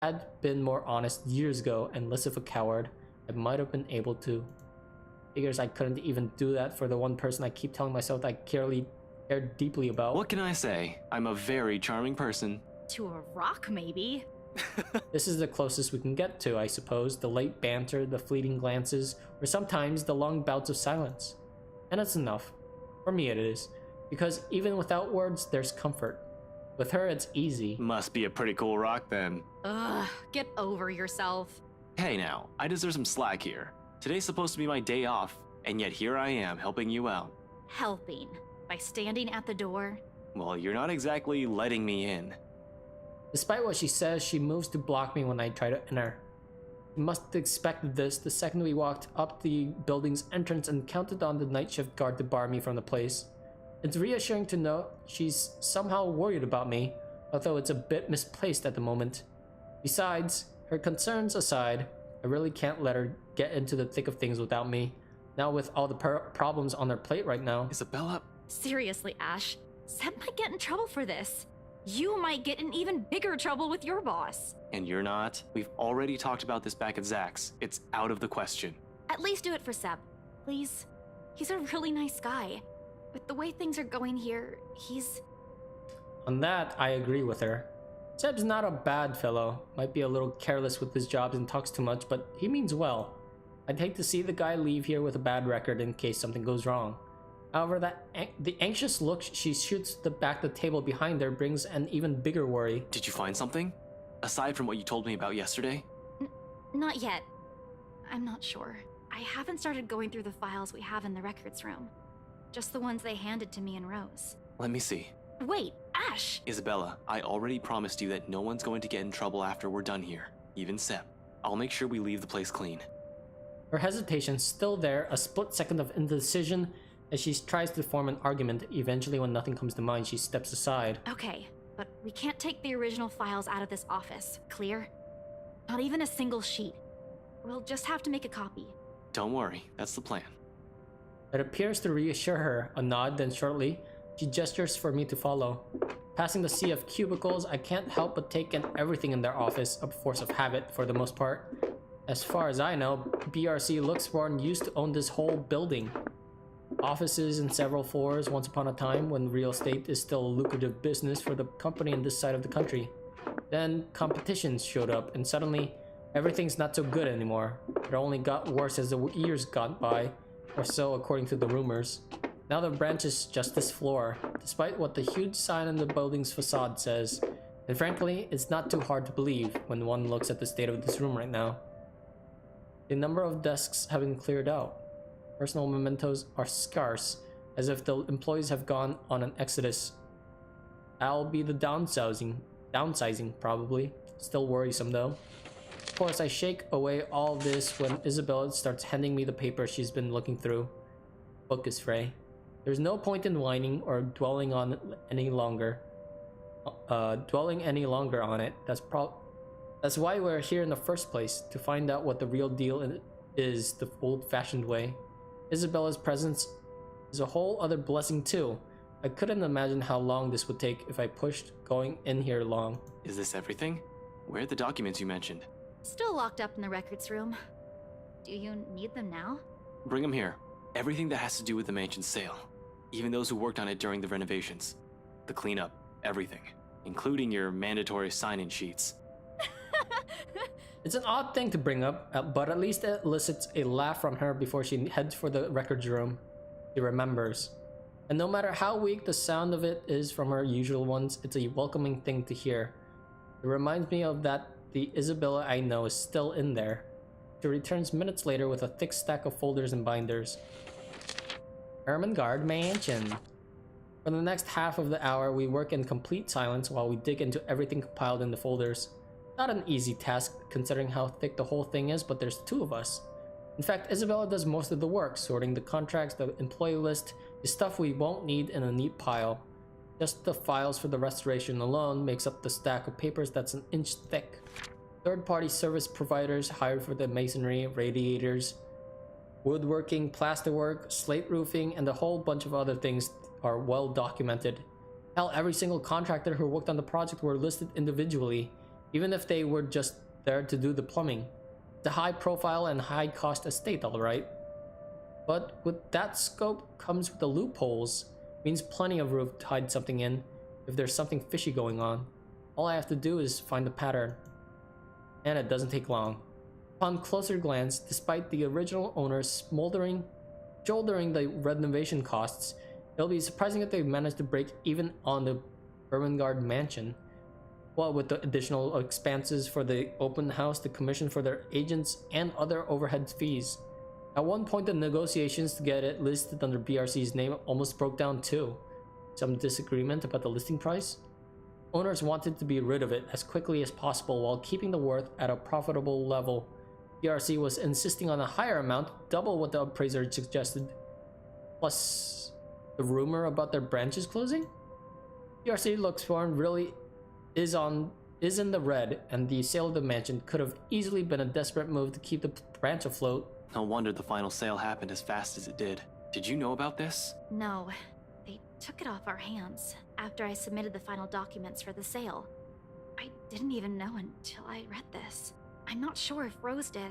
had been more honest years ago and less of a coward, I might have been able to. Figures I couldn't even do that for the one person I keep telling myself I care deeply about. What can I say? I'm a very charming person. To a rock, maybe. This is the closest we can get to, I suppose. The late banter, the fleeting glances, or sometimes the long bouts of silence. And it's enough. For me it is. Because even without words, there's comfort. With her, it's easy. Must be a pretty cool rock then. Ugh, get over yourself. Hey now, I deserve some slack here. Today's supposed to be my day off, and yet here I am helping you out. Helping? By standing at the door? Well, you're not exactly letting me in. Despite what she says, she moves to block me when I try to enter. You must have expected this the second we walked up the building's entrance and counted on the night shift guard to bar me from the place. It's reassuring to know she's somehow worried about me, although it's a bit misplaced at the moment. Besides, her concerns aside, I really can't let her get into the thick of things without me. Now with all the problems on her plate right now. Isabella? Seriously, Ash. Seb might get in trouble for this. You might get in even bigger trouble with your boss. And you're not? We've already talked about this back at Zach's. It's out of the question. At least do it for Seb, please. He's a really nice guy. With the way things are going here, he's... On that, I agree with her. Seb's not a bad fellow. Might be a little careless with his jobs and talks too much, but he means well. I'd hate to see the guy leave here with a bad record in case something goes wrong. However, the anxious look she shoots back the table behind her brings an even bigger worry. Did you find something? Aside from what you told me about yesterday? Not yet. I'm not sure. I haven't started going through the files we have in the records room. Just the ones they handed to me and Rose. Let me see. Wait, Ash! Isabella, I already promised you that no one's going to get in trouble after we're done here. Even Seb. I'll make sure we leave the place clean. Her hesitation's still there, a split second of indecision as she tries to form an argument. Eventually, when nothing comes to mind, she steps aside. Okay, but we can't take the original files out of this office, clear? Not even a single sheet. We'll just have to make a copy. Don't worry, that's the plan. It appears to reassure her. A nod, then shortly, she gestures for me to follow. Passing the sea of cubicles, I can't help but take in everything in their office, a force of habit for the most part. As far as I know, BRC Luxborn used to own this whole building. Offices in several floors once upon a time when real estate is still a lucrative business for the company in this side of the country. Then competitions showed up and suddenly everything's not so good anymore. It only got worse as the years got by, or so according to the rumors. Now the branch is just this floor, despite what the huge sign on the building's facade says. And frankly, it's not too hard to believe when one looks at the state of this room right now. The number of desks have been cleared out. Personal mementos are scarce, as if the employees have gone on an exodus. I'll be the downsizing probably. Still worrisome though. Of course, I shake away all this when Isabella starts handing me the paper she's been looking through. Book is fray. There's no point in whining or dwelling on it any longer. On it. That's why we're here in the first place, to find out what the real deal is the old-fashioned way. Isabella's presence is a whole other blessing too. I couldn't imagine how long this would take if I pushed going in here long. Is this everything? Where are the documents you mentioned? Still locked up in the records room. Do you need them now? Bring them here. Everything that has to do with the mansion's sale. Even those who worked on it during the renovations. The cleanup. Everything. Including your mandatory sign-in sheets. It's an odd thing to bring up, but at least it elicits a laugh from her before she heads for the records room. She remembers. And no matter how weak the sound of it is from her usual ones, it's a welcoming thing to hear. It reminds me of that the Isabella I know is still in there. She returns minutes later with a thick stack of folders and binders. Ermengarde Mansion. For the next half of the hour, we work in complete silence while we dig into everything compiled in the folders. Not an easy task considering how thick the whole thing is, but there's two of us. In fact, Isabella does most of the work, sorting the contracts, the employee list, the stuff we won't need in a neat pile. Just the files for the restoration alone makes up the stack of papers that's an inch thick. Third-party service providers hired for the masonry, radiators, woodworking, plasterwork, slate roofing, and a whole bunch of other things are well documented. Hell, every single contractor who worked on the project were listed individually. even if they were just there to do the plumbing. It's a high profile and high cost estate, alright. But with that scope comes with the loopholes. Means plenty of room to hide something in if there's something fishy going on. All I have to do is find the pattern. And it doesn't take long. Upon closer glance, despite the original owners shouldering the renovation costs, it'll be surprising if they managed to break even on the Ermengarde mansion. What with the additional expenses for the open house, the commission for their agents, and other overhead fees. At one point, the negotiations to get it listed under BRC's name almost broke down too. Some disagreement about the listing price. Owners wanted to be rid of it as quickly as possible while keeping the worth at a profitable level. BRC was insisting on a higher amount, double what the appraiser suggested. Plus, the rumor about their branches closing? BRC looks foreign really is in the red, and the sale of the mansion could have easily been a desperate move to keep the branch afloat. No wonder the final sale happened as fast as it did. Did you know about this? No, they took it off our hands after I submitted the final documents for the sale. I didn't even know until I read this. I'm not sure if Rose did.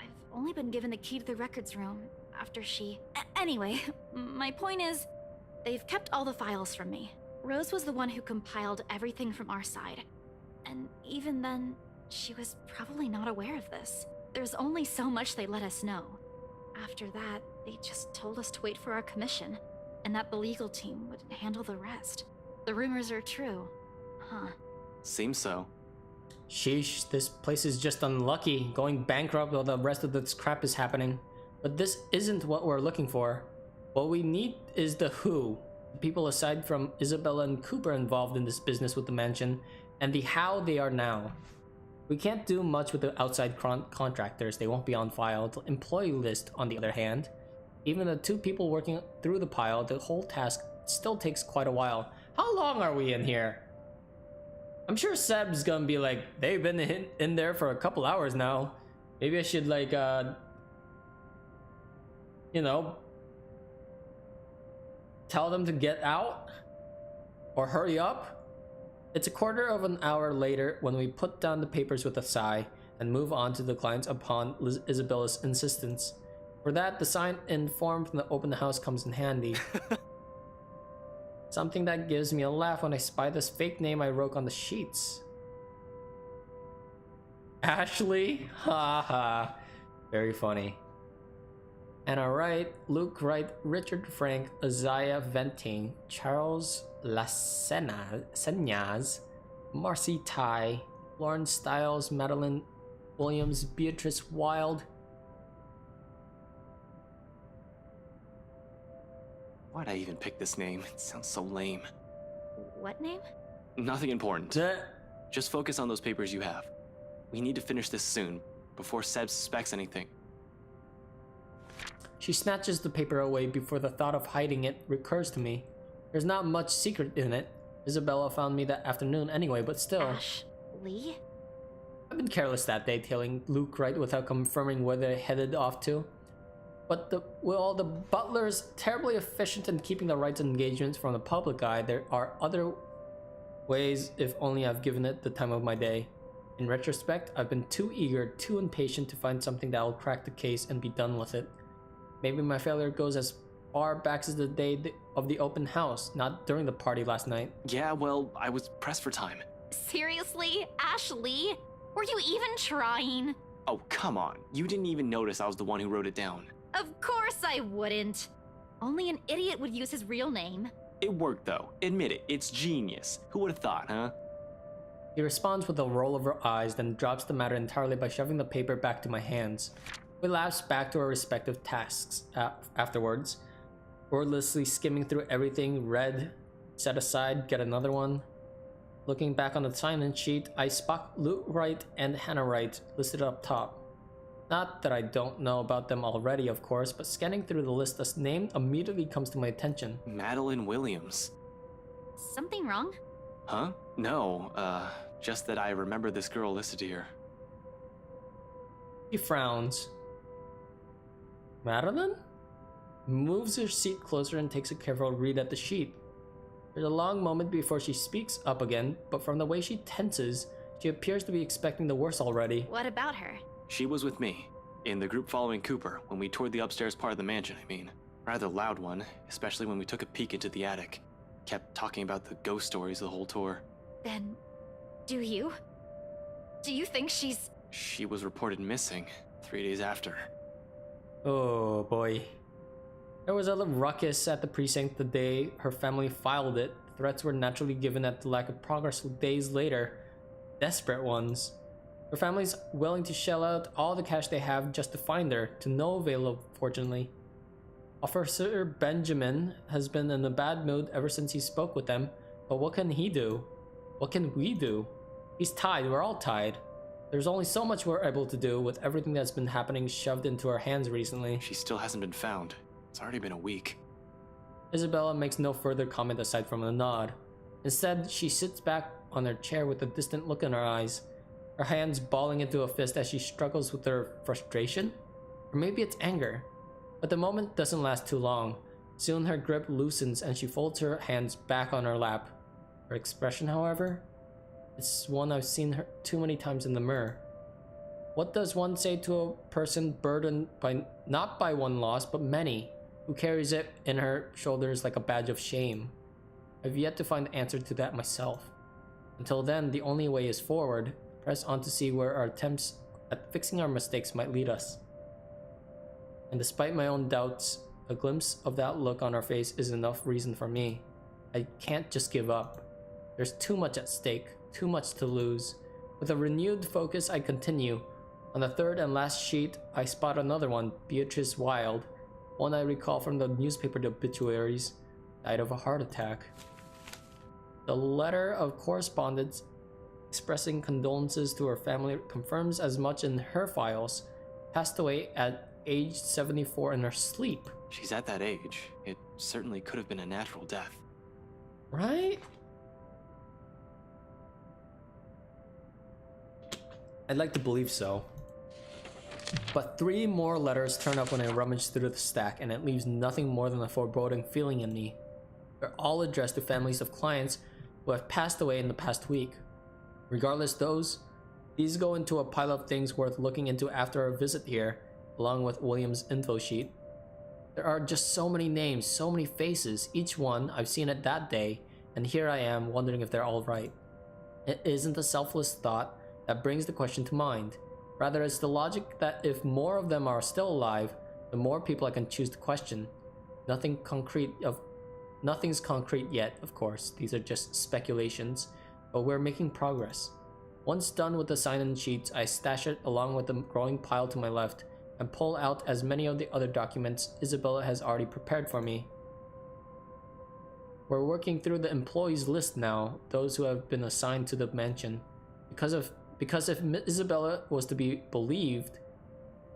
I've only been given the key to the records room after she... Anyway, my point is, they've kept all the files from me. Rose was the one who compiled everything from our side. And even then, she was probably not aware of this. There's only so much they let us know. After that, they just told us to wait for our commission, and that the legal team would handle the rest. The rumors are true. Huh. Seems so. Sheesh, this place is just unlucky, going bankrupt while the rest of this crap is happening. But this isn't what we're looking for. What we need is the who. The people aside from Isabella and Cooper involved in this business with the mansion, and the how they are now. We can't do much with the outside contractors, they won't be on file. The employee list, on the other hand, even the 2 people working through the pile, the whole task still takes quite a while. How long are we in here? I'm sure Seb's gonna be like, they've been in there for a couple hours now. Maybe I should like, you know, tell them to get out or hurry up. It's a quarter of an hour later when we put down the papers with a sigh and move on to the clients upon Isabella's insistence. For that, the sign in form from the open house comes in handy. Something that gives me a laugh when I spy this fake name I wrote on the sheets. Ashley? Haha. Very funny. Anna Wright, Luke Wright, Richard Frank, Isaiah Venting, Charles Lasenas, Marcy Tai, Lauren Stiles, Madeline Williams, Beatrice Wild. Why'd I even pick this name? It sounds so lame. What name? Nothing important. Just focus on those papers you have. We need to finish this soon, before Seb suspects anything. She snatches the paper away before the thought of hiding it recurs to me. There's not much secret in it. Isabella found me that afternoon anyway, but still. Ashley? I've been careless that day, telling Luke Wright without confirming where they headed off to. But with all the butlers terribly efficient in keeping the rights and engagements from the public eye, there are other ways if only I've given it the time of my day. In retrospect, I've been too eager, too impatient to find something that will crack the case and be done with it. Maybe my failure goes as far back as the day of the open house, not during the party last night. Yeah, well, I was pressed for time. Seriously? Ashley? Were you even trying? Oh, come on. You didn't even notice I was the one who wrote it down. Of course I wouldn't. Only an idiot would use his real name. It worked, though. Admit it. It's genius. Who would have thought, huh? He responds with a roll of her eyes, then drops the matter entirely by shoving the paper back to my hands. We lapse back to our respective tasks afterwards, wordlessly skimming through everything, read, set aside, get another one. Looking back on the sign-in sheet, I spot Luke Wright and Hannah Wright listed up top. Not that I don't know about them already, of course, but scanning through the list as named immediately comes to my attention. Madeline Williams. Something wrong? Huh? No, just that I remember this girl listed here. He frowns. Madeline? Moves her seat closer and takes a careful read at the sheet. There's a long moment before she speaks up again, but from the way she tenses, She appears to be expecting the worst already. What about her? She was with me, in the group following Cooper, when we toured the upstairs part of the mansion, I mean. Rather loud one, especially when we took a peek into the attic. Kept talking about the ghost stories the whole tour. Then, do you think she's... She was reported missing 3 days after. Oh boy. There was a little ruckus at the precinct the day her family filed it. Threats were naturally given at the lack of progress days later. Desperate ones. Her family's willing to shell out all the cash they have just to find her, to no avail, fortunately. Officer Benjamin has been in a bad mood ever since he spoke with them, but what can he do? What can we do? He's tied, we're all tied. There's only so much we're able to do with everything that's been happening shoved into our hands recently. She still hasn't been found. It's already been a week. Isabella makes no further comment aside from a nod. Instead, she sits back on her chair with a distant look in her eyes, her hands balling into a fist as she struggles with her frustration? Or maybe it's anger. But the moment doesn't last too long. Soon her grip loosens and she folds her hands back on her lap. Her expression, however, is one I've seen her too many times in the mirror. What does one say to a person burdened by not by one loss, but many, who carries it in her shoulders like a badge of shame? I've yet to find the answer to that myself. Until then, the only way is forward, press on to see where our attempts at fixing our mistakes might lead us. And despite my own doubts, a glimpse of that look on her face is enough reason for me. I can't just give up. There's too much at stake, too much to lose. With a renewed focus, I continue. On the third and last sheet, I spot another one, Beatrice Wilde, one I recall from the newspaper obituaries, died of a heart attack. The letter of correspondence expressing condolences to her family confirms as much in her files. Passed away at age 74 in her sleep. She's at that age. It certainly could have been a natural death. Right? I'd like to believe so. But 3 more letters turn up when I rummage through the stack, and it leaves nothing more than a foreboding feeling in me. They're all addressed to families of clients who have passed away in the past week. Regardless these go into a pile of things worth looking into after our visit here, along with William's info sheet. There are just so many names, so many faces, each one I've seen it that day, and here I am wondering if they're all right. It isn't a selfless thought that brings the question to mind. Rather, it's the logic that if more of them are still alive, the more people I can choose to question. Nothing's concrete yet, of course. These are just speculations, but we're making progress. Once done with the sign-in sheets, I stash it along with the growing pile to my left and pull out as many of the other documents Isabella has already prepared for me. We're working through the employees list now, those who have been assigned to the mansion. Because if Isabella was to be believed,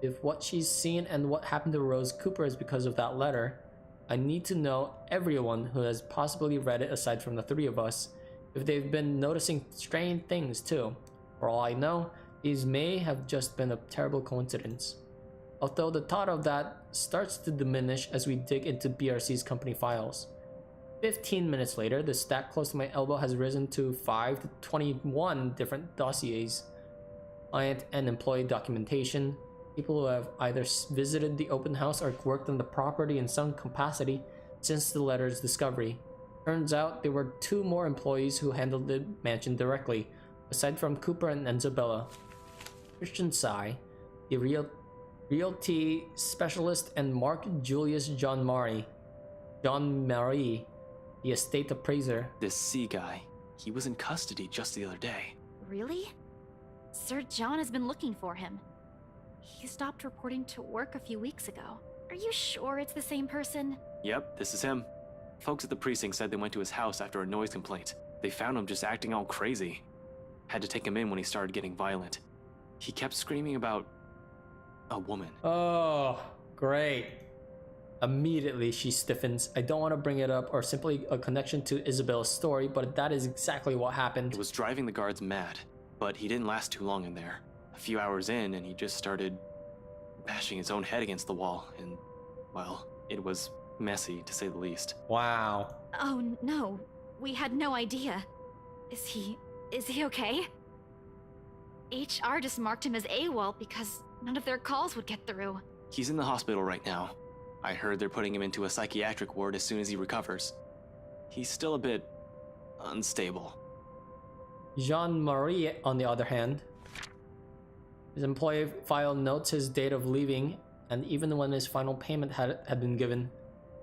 if what she's seen and what happened to Rose Cooper is because of that letter, I need to know everyone who has possibly read it aside from the 3 of us, if they've been noticing strange things too. For all I know, these may have just been a terrible coincidence. Although the thought of that starts to diminish as we dig into BRC's company files. 15 minutes later, the stack close to my elbow has risen to 5 to 21 different dossiers. Client and employee documentation, people who have either visited the open house or worked on the property in some capacity since the letter's discovery. Turns out there were 2 more employees who handled the mansion directly, aside from Cooper and Isabella. Christian Tsai, the realty specialist, and Mark Julius John Marie, the estate appraiser. This C guy, he was in custody just the other day. Really? Sir John has been looking for him. He stopped reporting to work a few weeks ago. Are you sure it's the same person? Yep, this is him. Folks at the precinct said they went to his house after a noise complaint. They found him just acting all crazy. Had to take him in when he started getting violent. He kept screaming about a woman. Oh, great. Immediately she stiffens. I don't want to bring it up or simply a connection to Isabella's story, but that is exactly what happened. It was driving the guards mad, but he didn't last too long in there. A few hours in and he just started bashing his own head against the wall, and, well, it was messy to say the least. Wow. Oh no, we had no idea. Is he okay? HR just marked him as AWOL because none of their calls would get through. He's in the hospital right now. I heard they're putting him into a psychiatric ward as soon as he recovers. He's still a bit unstable. Jean-Marie, on the other hand, his employee file notes his date of leaving and even when his final payment had been given.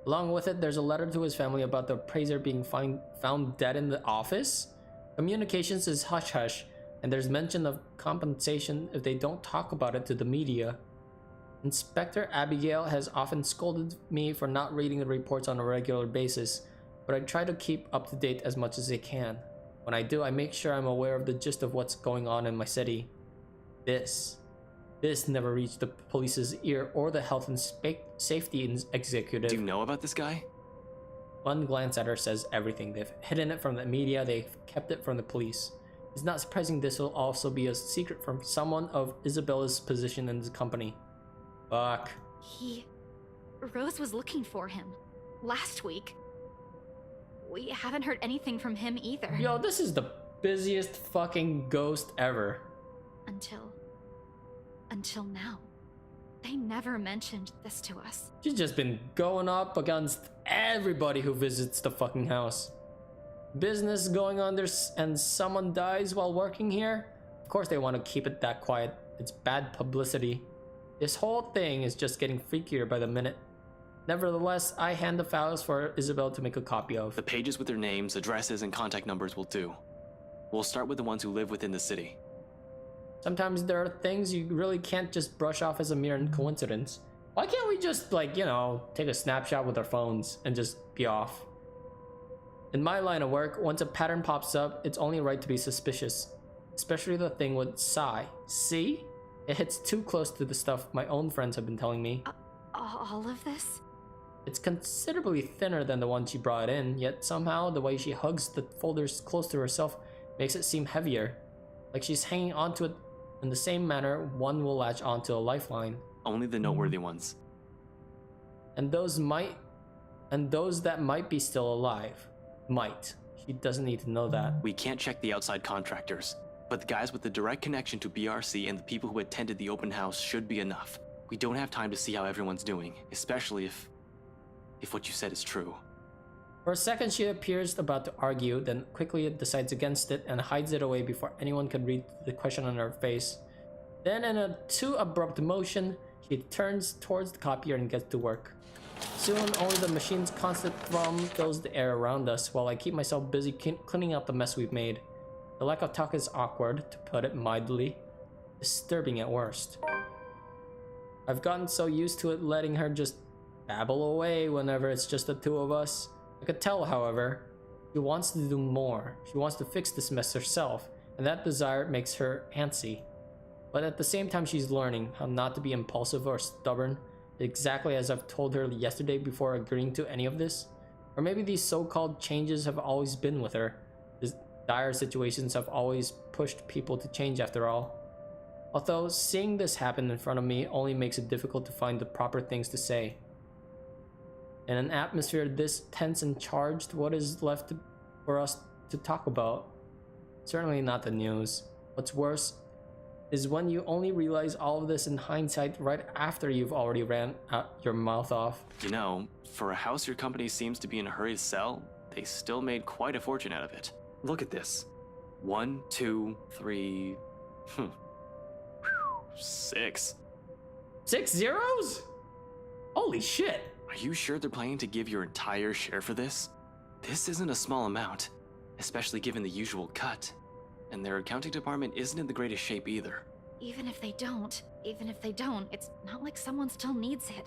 Along with it, there's a letter to his family about the appraiser being found dead in the office. Communications is hush-hush, and there's mention of compensation if they don't talk about it to the media. Inspector Abigail has often scolded me for not reading the reports on a regular basis, but I try to keep up to date as much as I can. When I do, I make sure I'm aware of the gist of what's going on in my city. This never reached the police's ear or the health and safety executive. Do you know about this guy? One glance at her says everything. They've hidden it from the media, they've kept it from the police. It's not surprising this will also be a secret from someone of Isabella's position in the company. Fuck. Rose was looking for him last week. We haven't heard anything from him either. Yo, this is the busiest fucking ghost ever. Until now. They never mentioned this to us. She's just been going up against everybody who visits the fucking house. Business going on there and someone dies while working here? Of course they want to keep it that quiet. It's bad publicity. This whole thing is just getting freakier by the minute. Nevertheless, I hand the files for Isabel to make a copy of. The pages with their names, addresses, and contact numbers will do. We'll start with the ones who live within the city. Sometimes there are things you really can't just brush off as a mere coincidence. Why can't we just, like, you know, take a snapshot with our phones and just be off? In my line of work, once a pattern pops up, it's only right to be suspicious. Especially the thing with Psy. See? It hits too close to the stuff my own friends have been telling me. All of this? It's considerably thinner than the one she brought in, yet somehow the way she hugs the folders close to herself makes it seem heavier. Like she's hanging onto it in the same manner one will latch onto a lifeline. Only the noteworthy ones. And those that might be still alive. Might. She doesn't need to know that. We can't check the outside contractors, but the guys with the direct connection to BRC and the people who attended the open house should be enough. We don't have time to see how everyone's doing, especially if what you said is true. For a second she appears about to argue, then quickly decides against it and hides it away before anyone could read the question on her face. Then in a too abrupt motion, she turns towards the copier and gets to work. Soon only the machine's constant thrum fills the air around us while I keep myself busy cleaning up the mess we've made. The lack of talk is awkward, to put it mildly. Disturbing at worst. I've gotten so used to it letting her just babble away whenever it's just the two of us. I could tell, however, she wants to do more. She wants to fix this mess herself, and that desire makes her antsy. But at the same time, she's learning how not to be impulsive or stubborn, exactly as I've told her yesterday before agreeing to any of this. Or maybe these so-called changes have always been with her. These dire situations have always pushed people to change after all. Although seeing this happen in front of me only makes it difficult to find the proper things to say. In an atmosphere this tense and charged, what is left for us to talk about? Certainly not the news. What's worse is when you only realize all of this in hindsight right after you've already ran your mouth off. You know, for a house your company seems to be in a hurry to sell, they still made quite a fortune out of it. Look at this. 1, 2, 3... 6. 6 zeros? Holy shit. Are you sure they're planning to give your entire share for this? This isn't a small amount, especially given the usual cut. And their accounting department isn't in the greatest shape either. Even if they don't, it's not like someone still needs it.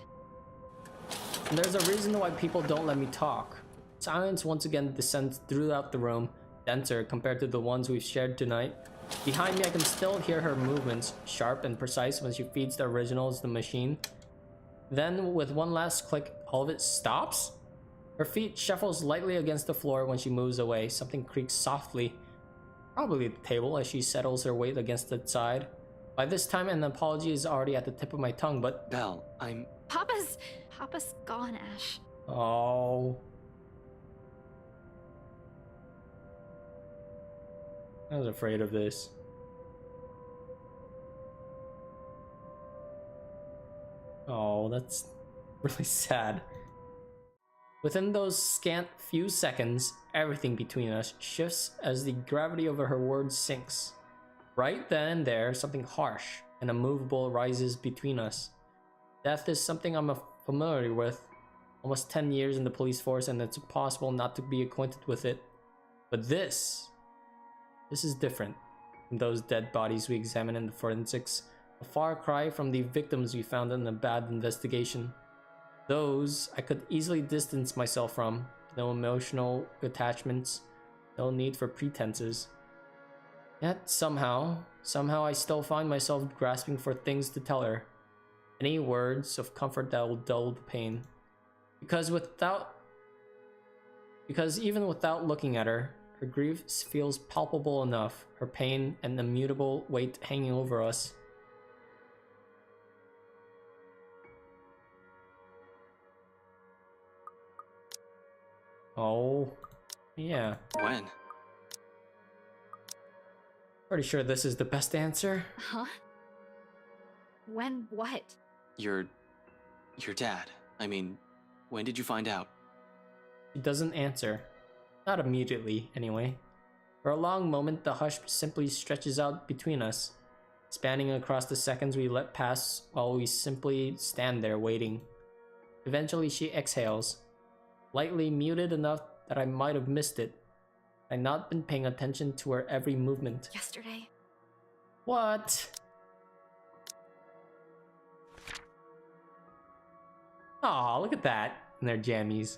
And there's a reason why people don't let me talk. Silence once again descends throughout the room, denser compared to the ones we've shared tonight. Behind me, I can still hear her movements, sharp and precise when she feeds the originals the machine. Then, with one last click, all of it stops? Her feet shuffles lightly against the floor when she moves away. Something creaks softly. Probably the table as she settles her weight against its side. By this time, an apology is already at the tip of my tongue, but... Belle, Papa's gone, Ash. Oh. I was afraid of this. Oh, that's really sad. Within those scant few seconds, everything between us shifts as the gravity over her words sinks. Right then and there, something harsh and immovable rises between us. Death is something I'm familiar with. Almost 10 years in the police force, and it's impossible not to be acquainted with it. But this is different from those dead bodies we examined in the forensics. A far cry from the victims we found in a bad investigation. Those I could easily distance myself from. No emotional attachments, no need for pretenses. Yet somehow I still find myself grasping for things to tell her. Any words of comfort that will dull the pain. Because even without looking at her, her grief feels palpable enough, her pain an immutable weight hanging over us. Oh, yeah. When? Pretty sure this is the best answer. Huh? When what? Your dad. I mean, when did you find out? She doesn't answer. Not immediately, anyway. For a long moment, the hush simply stretches out between us, spanning across the seconds we let pass while we simply stand there waiting. Eventually, she exhales, lightly muted enough that I might have missed it. I'd not been paying attention to her every movement. Yesterday. What? Aw, look at that in their jammies.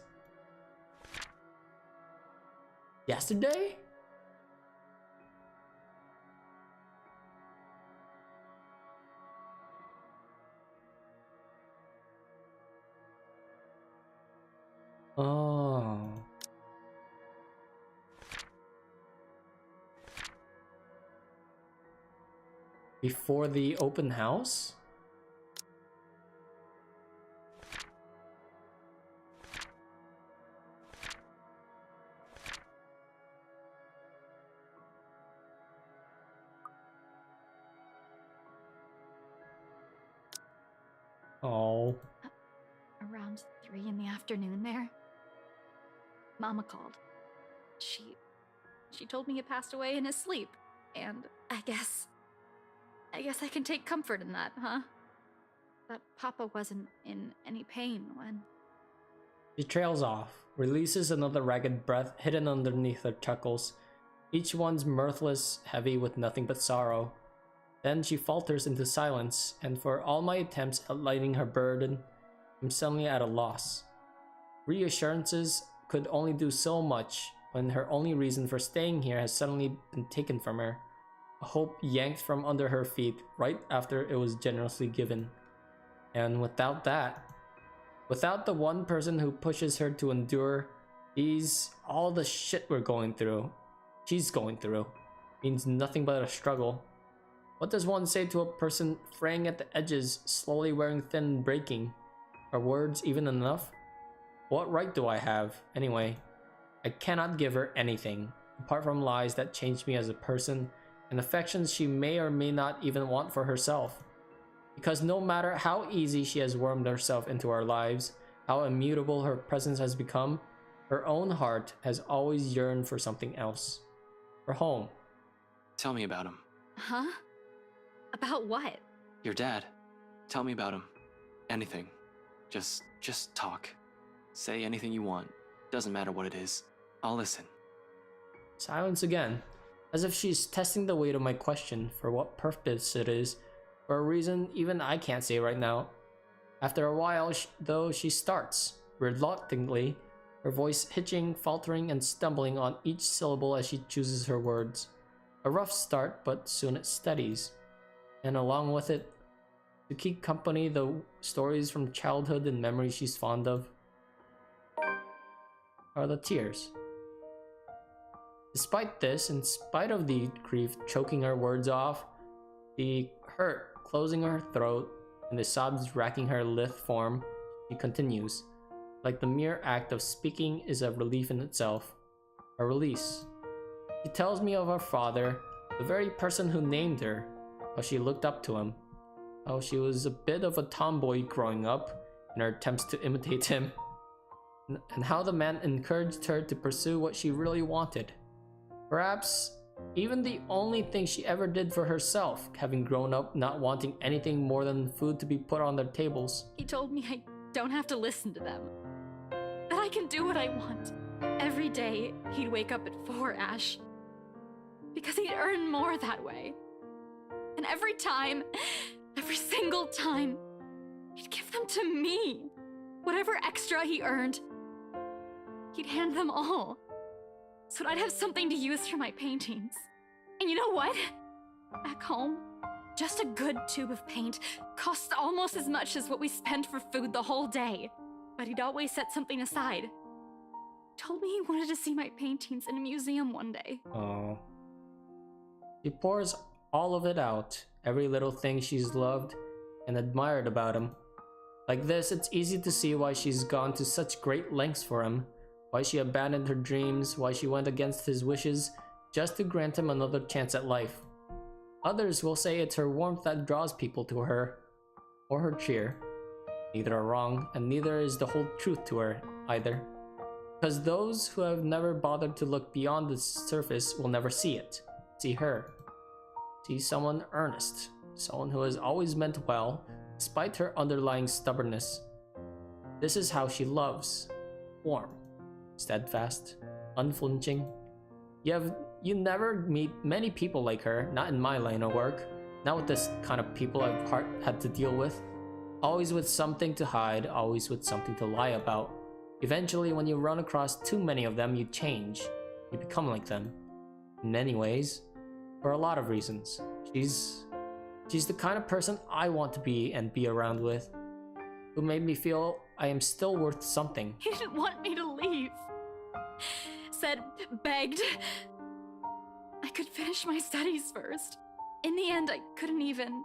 Yesterday? Oh. Before the open house? Oh. Around 3 in the afternoon there. Mama called. She told me he passed away in his sleep, and I guess I can take comfort in that, huh? That Papa wasn't in any pain when... She trails off, releases another ragged breath hidden underneath her chuckles, each one's mirthless, heavy with nothing but sorrow. Then she falters into silence, and for all my attempts at lightening her burden, I'm suddenly at a loss. Reassurances could only do so much when her only reason for staying here has suddenly been taken from her. A hope yanked from under her feet right after it was generously given. And without that, without the one person who pushes her to endure all the shit she's going through, means nothing but a struggle. What does one say to a person fraying at the edges, slowly wearing thin and breaking? Are words even enough? What right do I have, anyway? I cannot give her anything, apart from lies that changed me as a person, and affections she may or may not even want for herself. Because no matter how easy she has wormed herself into our lives, how immutable her presence has become, her own heart has always yearned for something else. For home. Tell me about him. Huh? About what? Your dad. Tell me about him. Anything. Just talk. Say anything you want. Doesn't matter what it is. I'll listen. Silence again, as if she's testing the weight of my question for what purpose it is, for a reason even I can't say right now. After a while, though, she starts, reluctantly, her voice hitching, faltering, and stumbling on each syllable as she chooses her words. A rough start, but soon it steadies. And along with it, to keep company, the stories from childhood and memories she's fond of are the tears. Despite this, in spite of the grief choking her words off, the hurt closing her throat, and the sobs racking her lithe form, she continues, like the mere act of speaking is a relief in itself, a release. She tells me of her father, the very person who named her, how she looked up to him, how she was a bit of a tomboy growing up in her attempts to imitate him, and how the man encouraged her to pursue what she really wanted. Perhaps even the only thing she ever did for herself, having grown up not wanting anything more than food to be put on their tables. He told me I don't have to listen to them. That I can do what I want. Every day, he'd wake up at 4, Ash. Because he'd earn more that way. And every time, every single time, he'd give them to me. Whatever extra he earned, he'd hand them all. So I'd have something to use for my paintings. And you know what? Back home, just a good tube of paint costs almost as much as what we spend for food the whole day. But he'd always set something aside. Told me he wanted to see my paintings in a museum one day. Oh. She pours all of it out, every little thing she's loved and admired about him. Like this, it's easy to see why she's gone to such great lengths for him, why she abandoned her dreams, why she went against his wishes just to grant him another chance at life. Others will say it's her warmth that draws people to her, or her cheer. Neither are wrong, and neither is the whole truth to her either. Because those who have never bothered to look beyond the surface will never see it, see her. See someone earnest, someone who has always meant well, despite her underlying stubbornness. This is how she loves. Warm, steadfast, unflinching. You never meet many people like her, not in my line of work, not with this kind of people I've had to deal with. Always with something to hide, always with something to lie about. Eventually, when you run across too many of them, you change. You become like them. In many ways, for a lot of reasons. She's the kind of person I want to be and be around with, who made me feel I am still worth something. He didn't want me to leave. Said, begged. I could finish my studies first. In the end, I couldn't even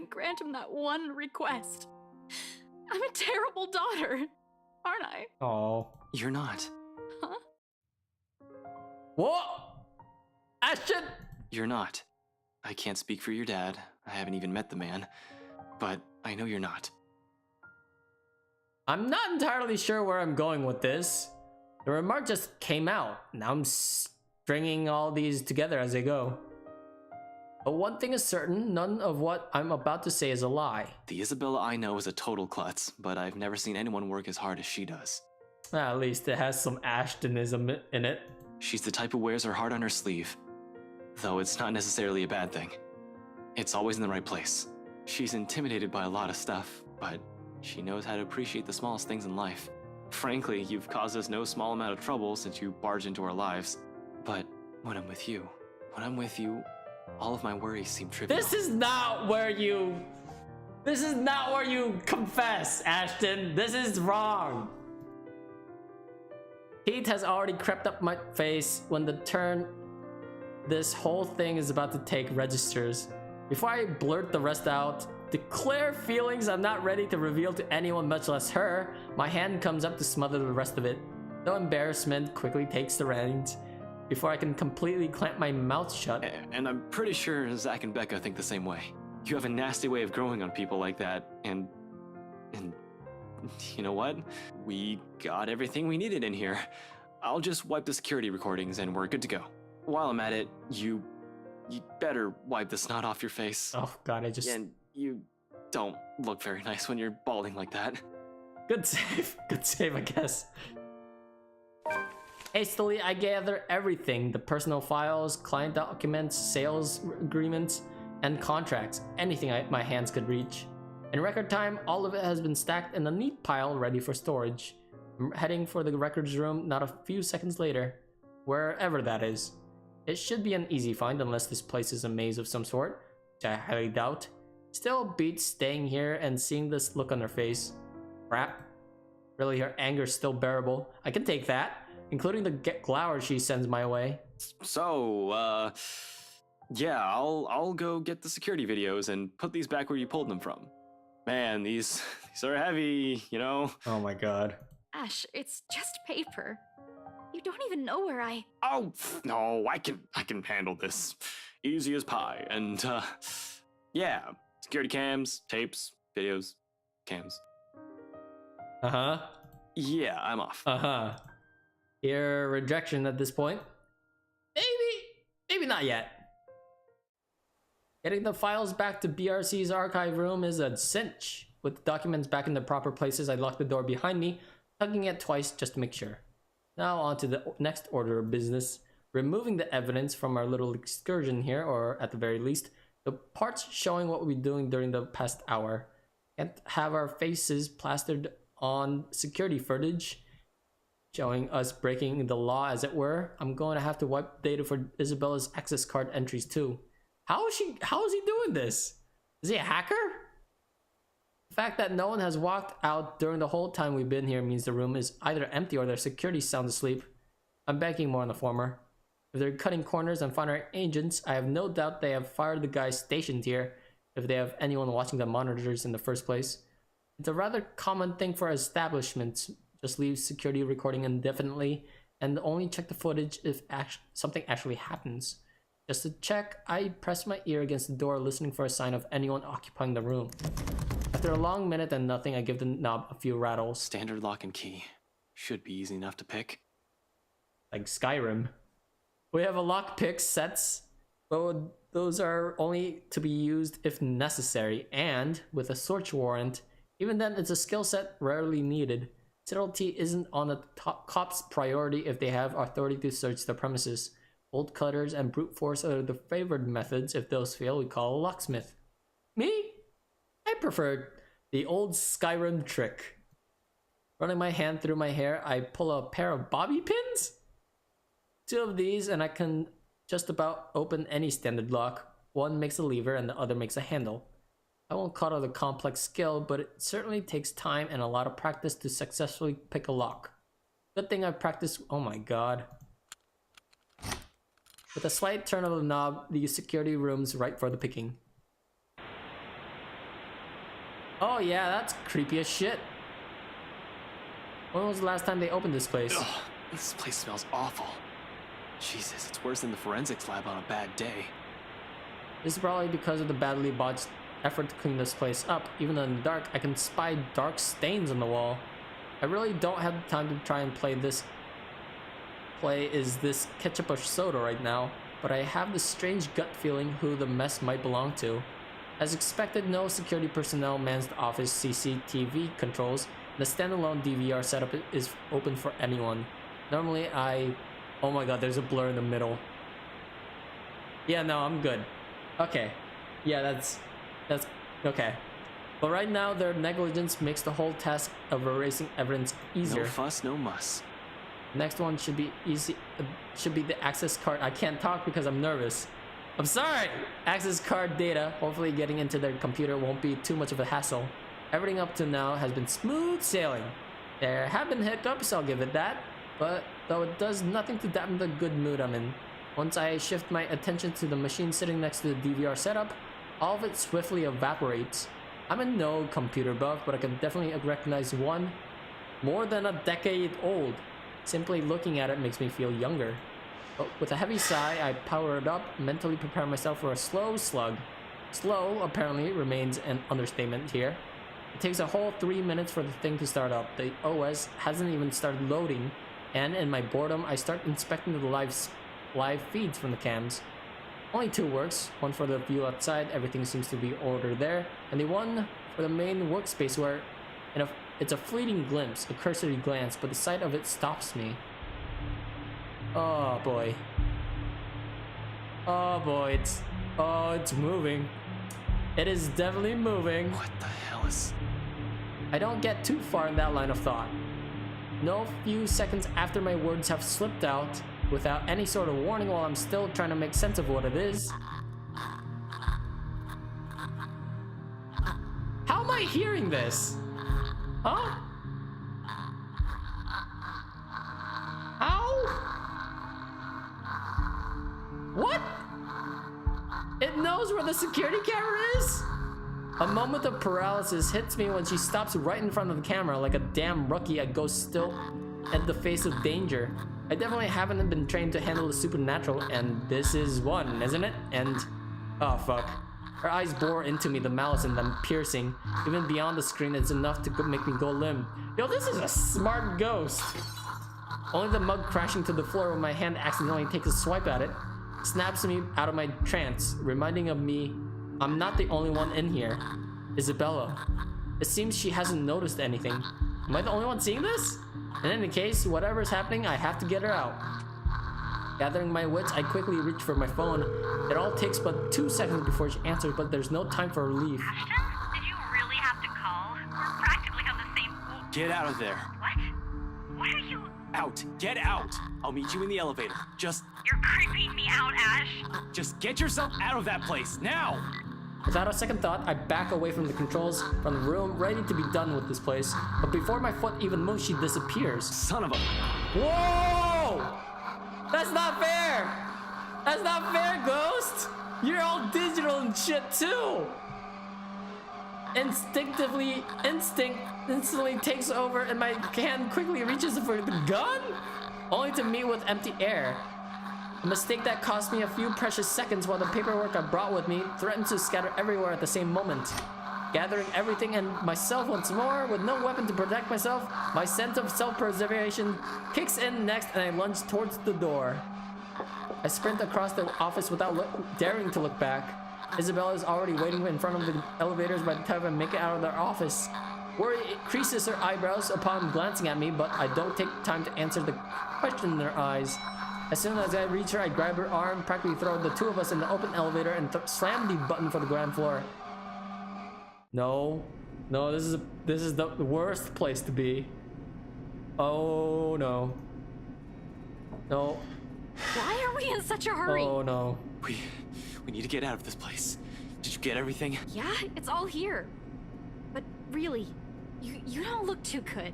grant him that one request. I'm a terrible daughter, aren't I? Oh. You're not. Huh? What? Ashton! You're not. I can't speak for your dad. I haven't even met the man. But I know you're not. I'm not entirely sure where I'm going with this. The remark just came out. Now I'm stringing all these together as they go. But one thing is certain, none of what I'm about to say is a lie. The Isabella I know is a total klutz, but I've never seen anyone work as hard as she does. At least it has some Ashtonism in it. She's the type who wears her heart on her sleeve. Though it's not necessarily a bad thing. It's always in the right place. She's intimidated by a lot of stuff, but she knows how to appreciate the smallest things in life. Frankly, you've caused us no small amount of trouble since you barged into our lives. But when I'm with you, all of my worries seem trivial. This is not where you confess, Ashton. This is wrong. Heat has already crept up my face when the turn this whole thing is about to take registers. Before I blurt the rest out, declare feelings I'm not ready to reveal to anyone, much less her, my hand comes up to smother the rest of it. Though embarrassment quickly takes the reins before I can completely clamp my mouth shut. And I'm pretty sure Zach and Becca think the same way. You have a nasty way of growing on people like that, and you know what? We got everything we needed in here. I'll just wipe the security recordings and we're good to go. While I'm at it, you better wipe the snot off your face. Oh god, And you don't look very nice when you're balding like that. Good save, I guess. Hastily, I gather everything, the personal files, client documents, sales agreements, and contracts, anything my hands could reach. In record time, all of it has been stacked in a neat pile ready for storage. I'm heading for the records room not a few seconds later, wherever that is. It should be an easy find unless this place is a maze of some sort, which I highly doubt. Still beats staying here and seeing this look on her face. Crap. Really, her anger's still bearable. I can take that, including the glower she sends my way. So, yeah, I'll go get the security videos and put these back where you pulled them from. Man, these are heavy, you know? Oh my god. Ash, it's just paper. You don't even know where I... Oh, no, I can handle this. Easy as pie, and, Yeah, security cams, tapes, videos, cams. Uh-huh. Yeah, I'm off. Uh-huh. Your rejection at this point? Maybe not yet. Getting the files back to BRC's archive room is a cinch. With the documents back in the proper places, I locked the door behind me, tugging it twice just to make sure. Now on to the next order of business. Removing the evidence from our little excursion here, or at the very least, the parts showing what we've been doing during the past hour. Can't have our faces plastered on security footage showing us breaking the law, as it were. I'm going to have to wipe data for Isabella's access card entries too. How is he doing this? Is he a hacker? The fact that no one has walked out during the whole time we've been here means the room is either empty or their security's sound asleep. I'm banking more on the former. If they're cutting corners and find our agents, I have no doubt they have fired the guys stationed here, if they have anyone watching the monitors in the first place. It's a rather common thing for establishments. Just leave security recording indefinitely and only check the footage if something actually happens. Just to check, I press my ear against the door, listening for a sign of anyone occupying the room. After a long minute and nothing, I give the knob a few rattles. Standard lock and key. Should be easy enough to pick. Like Skyrim. We have a lockpick sets, but those are only to be used if necessary, and with a search warrant, even then it's a skill set rarely needed. Subtlety isn't on the top cop's priority if they have authority to search the premises. Bolt cutters and brute force are the favored methods. If those fail, we call a locksmith. Me? I prefer the old Skyrim trick. Running my hand through my hair, I pull a pair of bobby pins? 2 of these and I can just about open any standard lock. One makes a lever and the other makes a handle. I won't call it a complex skill, but it certainly takes time and a lot of practice to successfully pick a lock. Good thing I've practiced. Oh my god. With a slight turn of the knob, the security room's right for the picking. Oh yeah, that's creepy as shit. When was the last time they opened this place? Ugh, this place smells awful. Jesus, it's worse than the forensics lab on a bad day. This is probably because of the badly botched effort to clean this place up. Even in the dark, I can spy dark stains on the wall. I really don't have the time to try and play this ketchup or soda right now, but I have this strange gut feeling who the mess might belong to. As expected, no security personnel mans the office CCTV controls. The standalone DVR setup is open for anyone. Normally oh my god, there's a blur in the middle. Yeah, no, I'm good. Okay. Yeah, that's okay. But right now, their negligence makes the whole task of erasing evidence easier. No fuss, no muss. Next one should be easy. Should be the access card. I can't talk because I'm nervous. I'm sorry! Access card data. Hopefully getting into their computer won't be too much of a hassle. Everything up to now has been smooth sailing. There have been hiccups, I'll give it that. But though it does nothing to dampen the good mood I'm in. Once I shift my attention to the machine sitting next to the DVR setup, all of it swiftly evaporates. I'm a no computer buff, but I can definitely recognize one more than a decade old. Simply looking at it makes me feel younger. But with a heavy sigh, I power it up, mentally prepare myself for a slow slug. Slow, apparently, remains an understatement here. It takes a whole 3 minutes for the thing to start up. The OS hasn't even started loading, and in my boredom, I start inspecting the live feeds from the cams. Only 2 works, one for the view outside, everything seems to be ordered there, and the one for the main workspace where it's a fleeting glimpse, a cursory glance, but the sight of it stops me. Oh boy. Oh boy, it's moving. It is definitely moving. What the hell is... I don't get too far in that line of thought. No few seconds after my words have slipped out, without any sort of warning while I'm still trying to make sense of what it is. How am I hearing this? Huh? How? What? It knows where the security camera is? A moment of paralysis hits me when she stops right in front of the camera. Like a damn rookie, I go still at the face of danger. I definitely haven't been trained to handle the supernatural, and this is one, isn't it? And... oh fuck. Her eyes bore into me, the malice in them piercing. Even beyond the screen, it's enough to make me go limp. Yo, this is a smart ghost. Only the mug crashing to the floor when my hand accidentally takes a swipe at it snaps me out of my trance, reminding of me I'm not the only one in here. Isabella. It seems she hasn't noticed anything. Am I the only one seeing this? In any case, whatever's happening, I have to get her out. Gathering my wits, I quickly reach for my phone. It all takes but 2 seconds before she answers, but there's no time for relief. Ashton, did you really have to call? We're practically on the same... Get out of there. What? What are you... Out. Get out. I'll meet you in the elevator. You're creeping me out, Ash. Just get yourself out of that place, now! Without a second thought, I back away from the controls, from the room, ready to be done with this place. But before my foot even moves, she disappears. Son of a... Whoa! That's not fair! That's not fair, Ghost! You're all digital and shit too! Instinct instantly takes over and my hand quickly reaches for the gun? Only to meet with empty air. A mistake that cost me a few precious seconds while the paperwork I brought with me threatened to scatter everywhere at the same moment. Gathering everything and myself once more, with no weapon to protect myself, my sense of self-preservation kicks in next and I lunge towards the door. I sprint across the office without daring to look back. Isabella is already waiting in front of the elevators by the time I make it out of their office. Worry creases her eyebrows upon glancing at me, but I don't take time to answer the question in her eyes. As soon as I reach her, I grab her arm, practically throw the two of us in the open elevator and slam the button for the ground floor. No, this is the worst place to be. Oh no. No. Why are we in such a hurry? Oh no. We need to get out of this place. Did you get everything? Yeah, it's all here. But really, you don't look too good.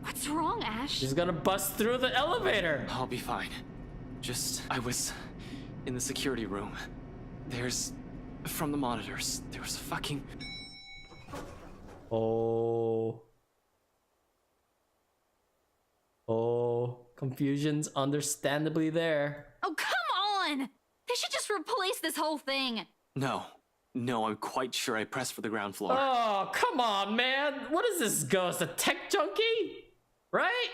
What's wrong, Ash? She's gonna bust through the elevator. I'll be fine. I was in the security room. From the monitors, there was a fucking... Oh, confusion's understandably there. Oh, come on! They should just replace this whole thing. No, I'm quite sure I pressed for the ground floor. Oh, come on, man. What is this ghost, a tech junkie? Right?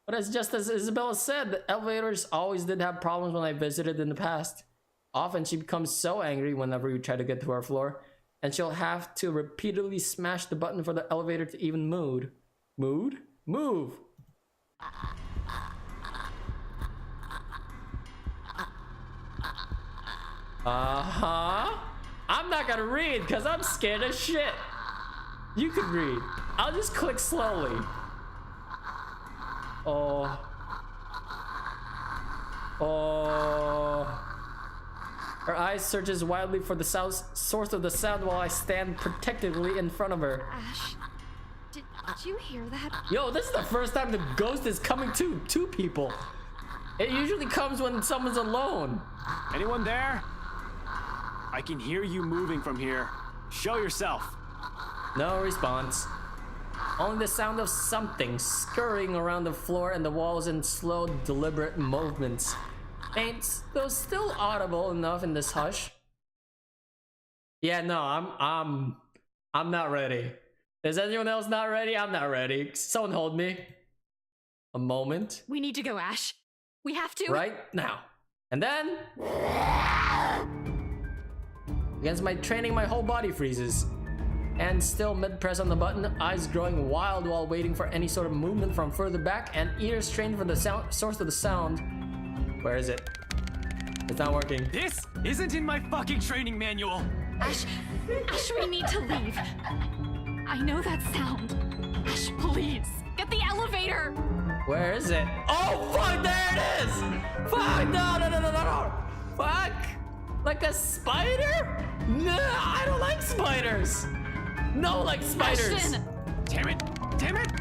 But as just as Isabella said, the elevators always did have problems when I visited in the past. Often she becomes so angry whenever we try to get to our floor, and she'll have to repeatedly smash the button for the elevator to even move. Move! I'm not gonna read because I'm scared as shit. You can read. I'll just click slowly. Oh. Her eyes searches wildly for the source of the sound while I stand protectively in front of her. Ash, did you hear that? Yo, this is the first time the ghost is coming to two people. It usually comes when someone's alone. Anyone there? I can hear you moving from here. Show yourself. No response. Only the sound of something scurrying around the floor and the walls in slow, deliberate movements. Faint, though still audible enough in this hush. Yeah, no, I'm not ready. Is anyone else not ready? I'm not ready. Someone hold me. A moment. We need to go, Ash. We have to. Right now. And then... Against my training, my whole body freezes. And still mid-press on the button, eyes growing wild while waiting for any sort of movement from further back, and ears strained for the source of the sound. Where is it? It's not working. This isn't in my fucking training manual. Ash, we need to leave. I know that sound. Ash, please, get the elevator. Where is it? Oh, fuck, there it is! Fuck, no. Fuck! Like a spider? No, I don't like spiders. No, like spiders. Ashton! Damn it!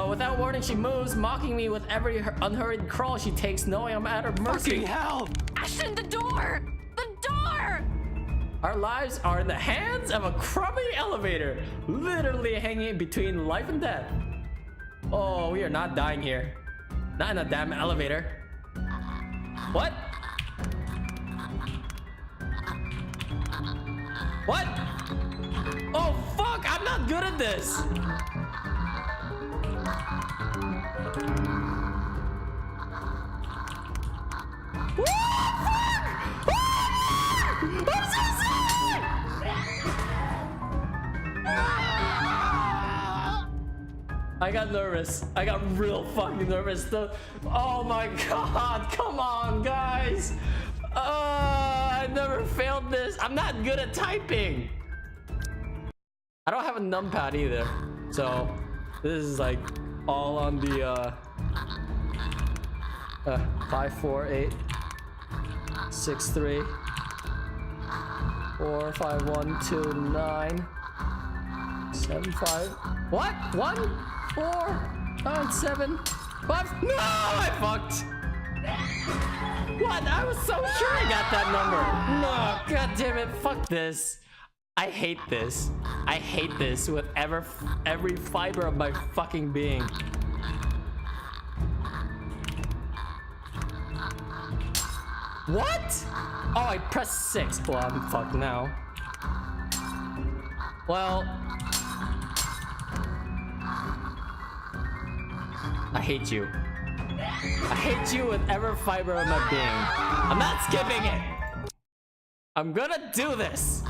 Without warning, she moves, mocking me with every unhurried crawl she takes, knowing I'm at her mercy. Fucking hell! Ashton, the door! The door! Our lives are in the hands of a crummy elevator, literally hanging between life and death. Oh, we are not dying here. Not in a damn elevator. What? What? Oh fuck, I'm not good at this. I got nervous. I got real fucking nervous. Oh my god, come on, guys. I never failed this. I'm not good at typing. I don't have a numpad either. So, this is like all on the 5, 4, 8, 6, 3, 4, 5, 1, 2, 9, 7, 5. What? 1, 4, 5, 7, 5. No, I fucked. What? I was so sure I got that number. No, god damn it. Fuck this. I hate this. I hate this with every fiber of my fucking being. What? Oh, I pressed 6. Well, I'm fucked now. Well, I hate you. I hate you with every fiber of my being. I'm not skipping it. I'm gonna do this.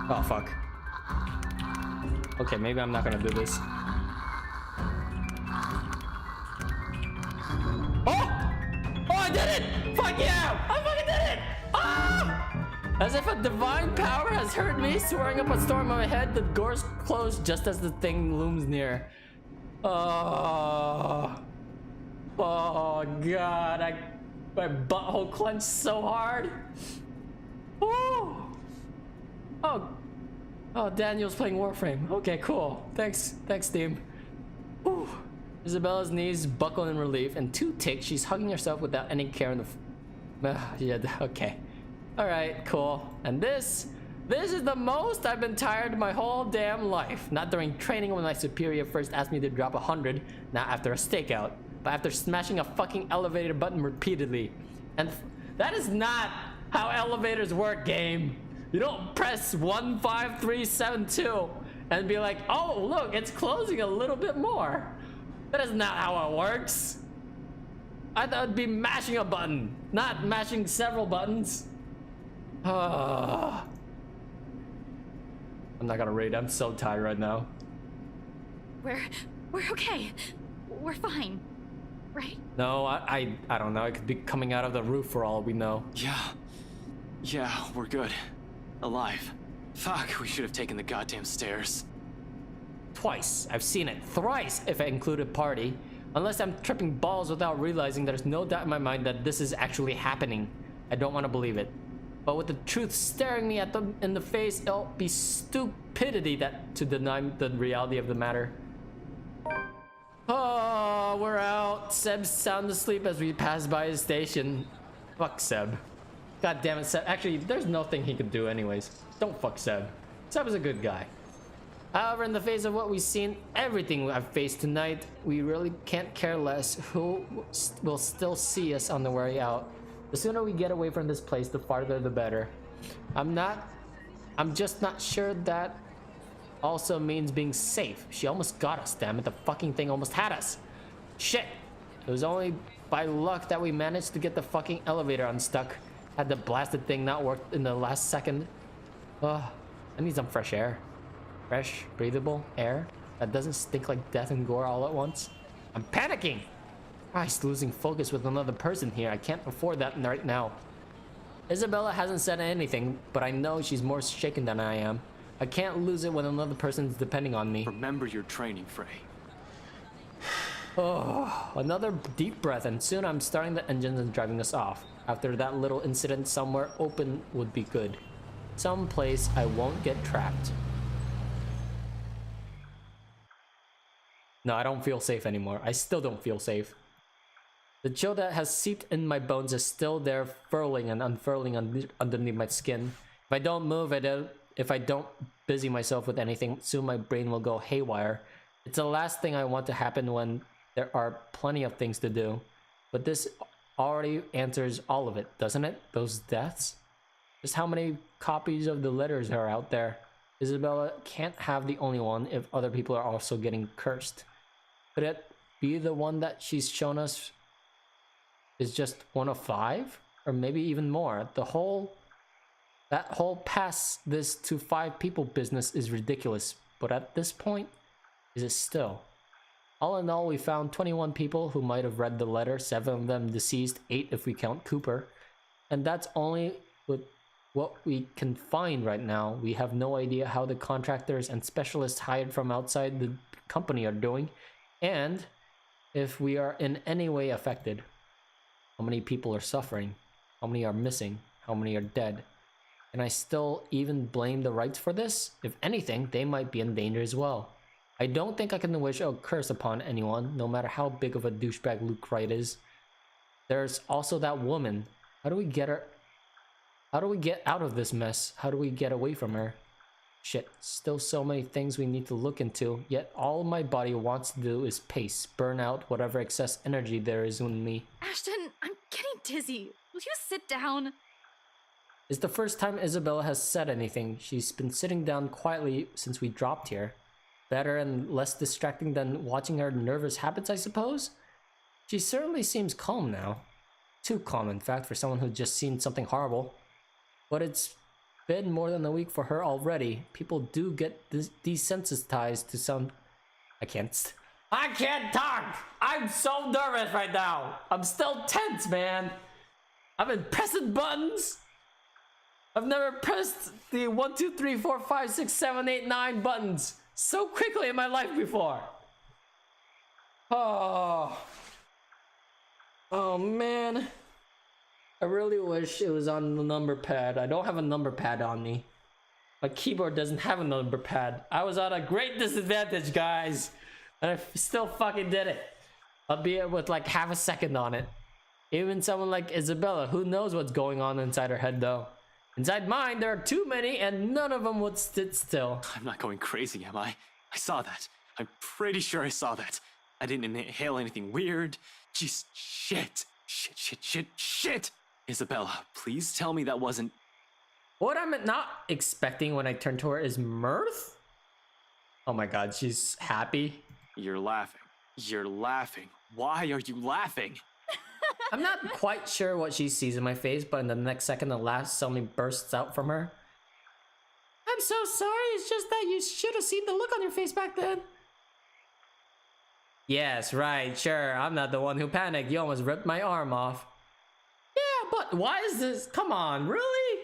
Oh fuck. Okay, maybe I'm not gonna do this. Oh! Oh, I did it! Fuck yeah! I fucking did it! Ah! As if a divine power has heard me, soaring up a storm on my head, the doors close just as the thing looms near. Oh. Oh god, my butthole clenched so hard. Oh. Oh, Daniel's playing Warframe. Okay, cool. Thanks, team. Ooh. Isabella's knees buckle in relief, and 2 ticks, she's hugging herself without any care in the. Yeah, okay. All right, cool. And this is the most I've been tired my whole damn life. Not during training when my superior first asked me to drop 100, not after a stakeout, but after smashing a fucking elevator button repeatedly. And that is not how elevators work, game. You don't press 1, 5, 3, 7, 2 and be like, oh, look, it's closing a little bit more. That is not how it works. I thought it'd be mashing a button, not mashing several buttons. I'm not gonna read. I'm so tired right now. We're okay. We're fine, right? No, I don't know. It could be coming out of the roof for all we know. Yeah, we're good. Alive. Fuck, we should have taken the goddamn stairs. Twice. I've seen it. Thrice, if I included party. Unless I'm tripping balls without realizing there's no doubt in my mind that this is actually happening. I don't want to believe it. But with the truth staring me in the face, it'll be stupidity to deny the reality of the matter. Oh, we're out. Seb's sound asleep as we pass by his station. Fuck Seb. God damn it, Seb. Actually, there's nothing he could do anyways. Don't fuck Seb. Seb is a good guy. However, in the face of what we've seen, everything I've faced tonight, we really can't care less who will still see us on the way out. The sooner we get away from this place, the farther the better. I'm just not sure that also means being safe. She almost got us, damn it. The fucking thing almost had us. Shit. It was only by luck that we managed to get the fucking elevator unstuck. Had the blasted thing not worked in the last second. I need some fresh air. Fresh, breathable air that doesn't stink like death and gore all at once. I'm panicking! Christ, losing focus with another person here. I can't afford that right now. Isabella hasn't said anything, but I know she's more shaken than I am. I can't lose it when another person's depending on me. Remember your training, Frey. Oh, another deep breath, and soon I'm starting the engines and driving us off. After that little incident, somewhere open would be good. Some place I won't get trapped. No, I don't feel safe anymore. I still don't feel safe. The chill that has seeped in my bones is still there, furling and unfurling underneath my skin. If I don't move, if I don't busy myself with anything, soon my brain will go haywire. It's the last thing I want to happen when there are plenty of things to do. But this already answers all of it, doesn't it? Those deaths? Just how many copies of the letters are out there? Isabella can't have the only one if other people are also getting cursed. Could it be the one that she's shown us is just one of 5? Or maybe even more? That whole pass this to 5 people business is ridiculous, but at this point, is it still? All in all, we found 21 people who might have read the letter, 7 of them deceased, 8 if we count Cooper. And that's only with what we can find right now. We have no idea how the contractors and specialists hired from outside the company are doing, and if we are in any way affected. How many people are suffering? How many are missing? How many are dead? Can I still even blame the Wrights for this? If anything, they might be in danger as well. I don't think I can wish a curse upon anyone, no matter how big of a douchebag Luke Wright is. There's also that woman. How do we get her? How do we get out of this mess? How do we get away from her? Shit, still so many things we need to look into, yet all my body wants to do is pace, burn out whatever excess energy there is in me. Ashton, I'm getting dizzy. Will you sit down? It's the first time Isabella has said anything. She's been sitting down quietly since we dropped here. Better and less distracting than watching her nervous habits, I suppose? She certainly seems calm now. Too calm, in fact, for someone who's just seen something horrible. But it's been more than a week for her already. People do get desensitized to some... I can't talk! I'm so nervous right now! I'm still tense, man! I've been pressing buttons! I've never pressed the 1, 2, 3, 4, 5, 6, 7, 8, 9 buttons so quickly in my life before. Oh man. I really wish it was on the number pad. I don't have a number pad on me. My keyboard doesn't have a number pad. I was at a great disadvantage, guys. And I still fucking did it. Albeit with like half a second on it. Even someone like Isabella, who knows what's going on inside her head though. Inside mine, there are too many and none of them would sit still. I'm not going crazy, am I? I saw that. I'm pretty sure I saw that. I didn't inhale anything weird. Just shit. Shit. Isabella, please tell me that wasn't... What I'm not expecting when I turn to her is mirth? Oh my god, she's happy. You're laughing. Why are you laughing? I'm not quite sure what she sees in my face, but in the next second, the laugh suddenly bursts out from her. I'm so sorry, it's just that you should have seen the look on your face back then. Yes, right, sure, I'm not the one who panicked. You almost ripped my arm off. Yeah, but why is this? Come on, really?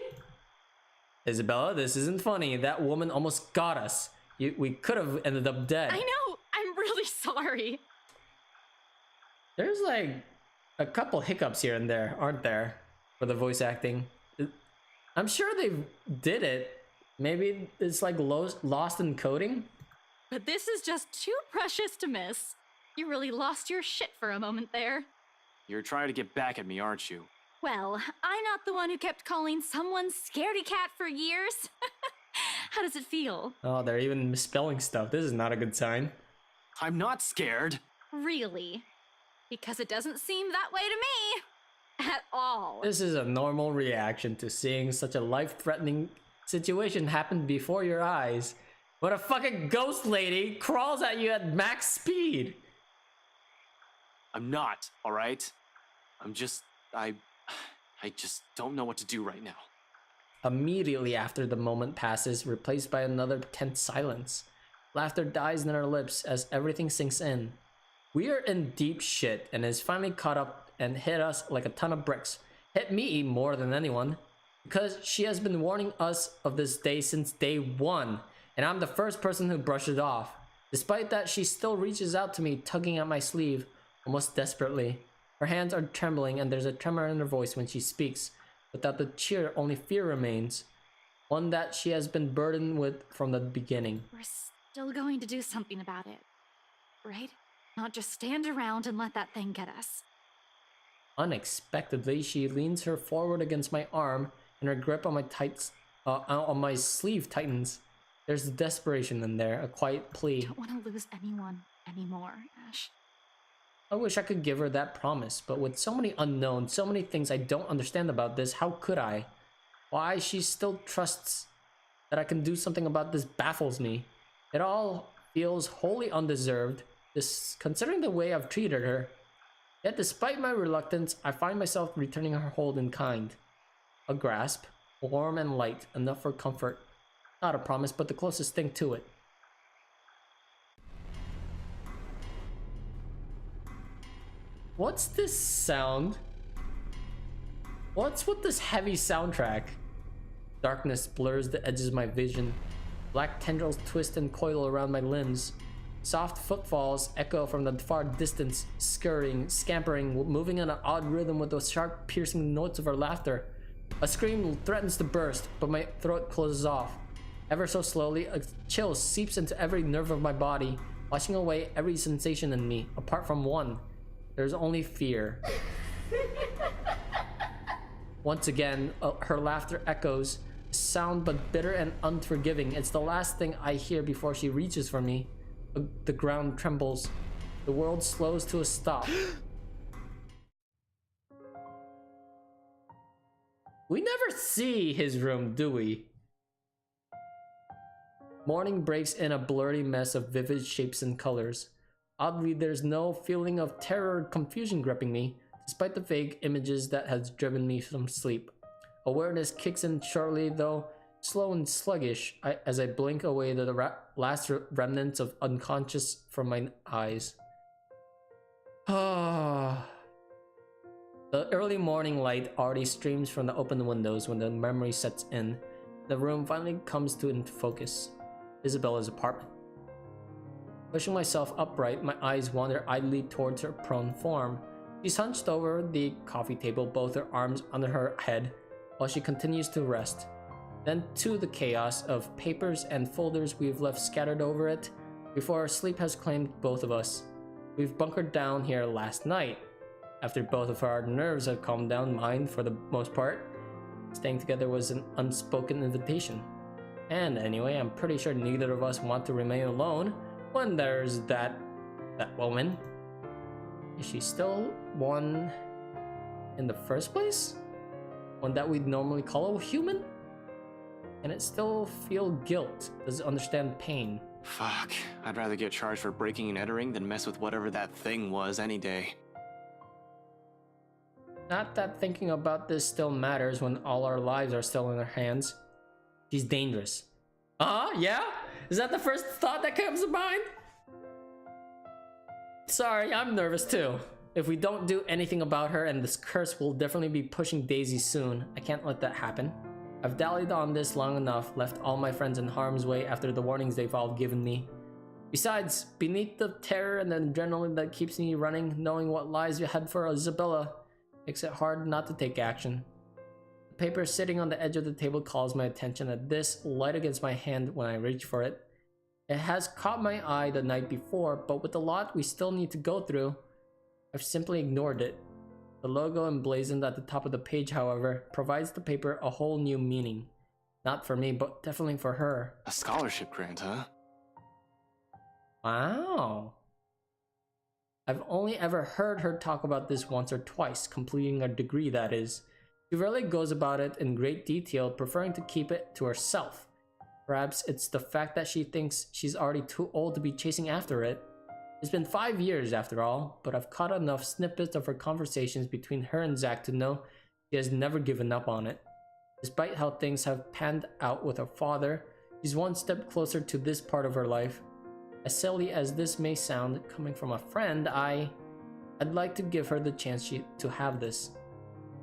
Isabella, this isn't funny. That woman almost got us. We could have ended up dead. I know, I'm really sorry. There's like a couple hiccups here and there, aren't there? For the voice acting. I'm sure they did it. Maybe it's like lost in coding. But this is just too precious to miss. You really lost your shit for a moment there. You're trying to get back at me, aren't you? Well, I'm not the one who kept calling someone scaredy cat for years. How does it feel? Oh, they're even misspelling stuff. This is not a good sign. I'm not scared. Really? Because it doesn't seem that way to me. At all. This is a normal reaction to seeing such a life-threatening situation happen before your eyes. When a fucking ghost lady crawls at you at max speed. I'm not, all right? I just don't know what to do right now. Immediately after the moment passes, replaced by another tense silence. Laughter dies in our lips as everything sinks in. We are in deep shit and it's finally caught up and hit us like a ton of bricks. Hit me more than anyone. Because she has been warning us of this day since day one. And I'm the first person who brushed it off. Despite that, she still reaches out to me, tugging at my sleeve, almost desperately. Her hands are trembling and there's a tremor in her voice when she speaks. Without the cheer, only fear remains. One that she has been burdened with from the beginning. We're still going to do something about it, right? Not just stand around and let that thing get us. Unexpectedly, she leans her forward against my arm and her grip on my tight on my sleeve tightens. There's desperation in there, a quiet plea. Don't want to lose anyone anymore, Ash. I wish I could give her that promise, but with so many unknowns, so many things I don't understand about this, how could I? Why she still trusts that I can do something about this baffles me. It all feels wholly undeserved, considering the way I've treated her. Yet despite my reluctance, I find myself returning her hold in kind. A grasp, warm and light, enough for comfort. Not a promise, but the closest thing to it. What's this sound? What's with this heavy soundtrack? Darkness blurs the edges of my vision. Black tendrils twist and coil around my limbs. Soft footfalls echo from the far distance, scurrying, scampering, moving in an odd rhythm with those sharp, piercing notes of our laughter. A scream threatens to burst, but my throat closes off. Ever so slowly, a chill seeps into every nerve of my body, washing away every sensation in me, apart from one. There's only fear. Once again, her laughter echoes, sound but bitter and unforgiving. It's the last thing I hear before she reaches for me. The ground trembles. The world slows to a stop. We never see his room, do we? Morning breaks in a blurry mess of vivid shapes and colors. Oddly, there's no feeling of terror or confusion gripping me, despite the vague images that has driven me from sleep. Awareness kicks in shortly, though slow and sluggish, as I blink away the last remnants of unconscious from my eyes. The early morning light already streams from the open windows when the memory sets in. The room finally comes into focus. Isabella's apartment. Pushing myself upright, my eyes wander idly towards her prone form. She's hunched over the coffee table, both her arms under her head, while she continues to rest. Then to the chaos of papers and folders we've left scattered over it before sleep has claimed both of us. We've bunkered down here last night. After both of our nerves have calmed down, mine for the most part, staying together was an unspoken invitation. And anyway, I'm pretty sure neither of us want to remain alone when there's that woman. Is she still one in the first place? One that we'd normally call a human? And it still feel guilt? Does it understand pain? Fuck. I'd rather get charged for breaking and entering than mess with whatever that thing was any day. Not that thinking about this still matters when all our lives are still in our hands. She's dangerous. Yeah? Is that the first thought that comes to mind? Sorry, I'm nervous too. If we don't do anything about her, and this curse will definitely be pushing Daisy soon. I can't let that happen. I've dallied on this long enough, left all my friends in harm's way after the warnings they've all given me. Besides, beneath the terror and the adrenaline that keeps me running, knowing what lies ahead for Isabella makes it hard not to take action. The paper sitting on the edge of the table calls my attention at this, light against my hand when I reach for it. It has caught my eye the night before, but with the lot we still need to go through, I've simply ignored it. The logo emblazoned at the top of the page, however, provides the paper a whole new meaning. Not for me, but definitely for her. A scholarship grant, huh? Wow. I've only ever heard her talk about this once or twice, completing a degree that is. She rarely goes about it in great detail, preferring to keep it to herself. Perhaps it's the fact that she thinks she's already too old to be chasing after it. It's been 5 years after all, but I've caught enough snippets of her conversations between her and Zach to know she has never given up on it. Despite how things have panned out with her father, she's one step closer to this part of her life. As silly as this may sound, coming from a friend, I'd like to give her the chance to have this.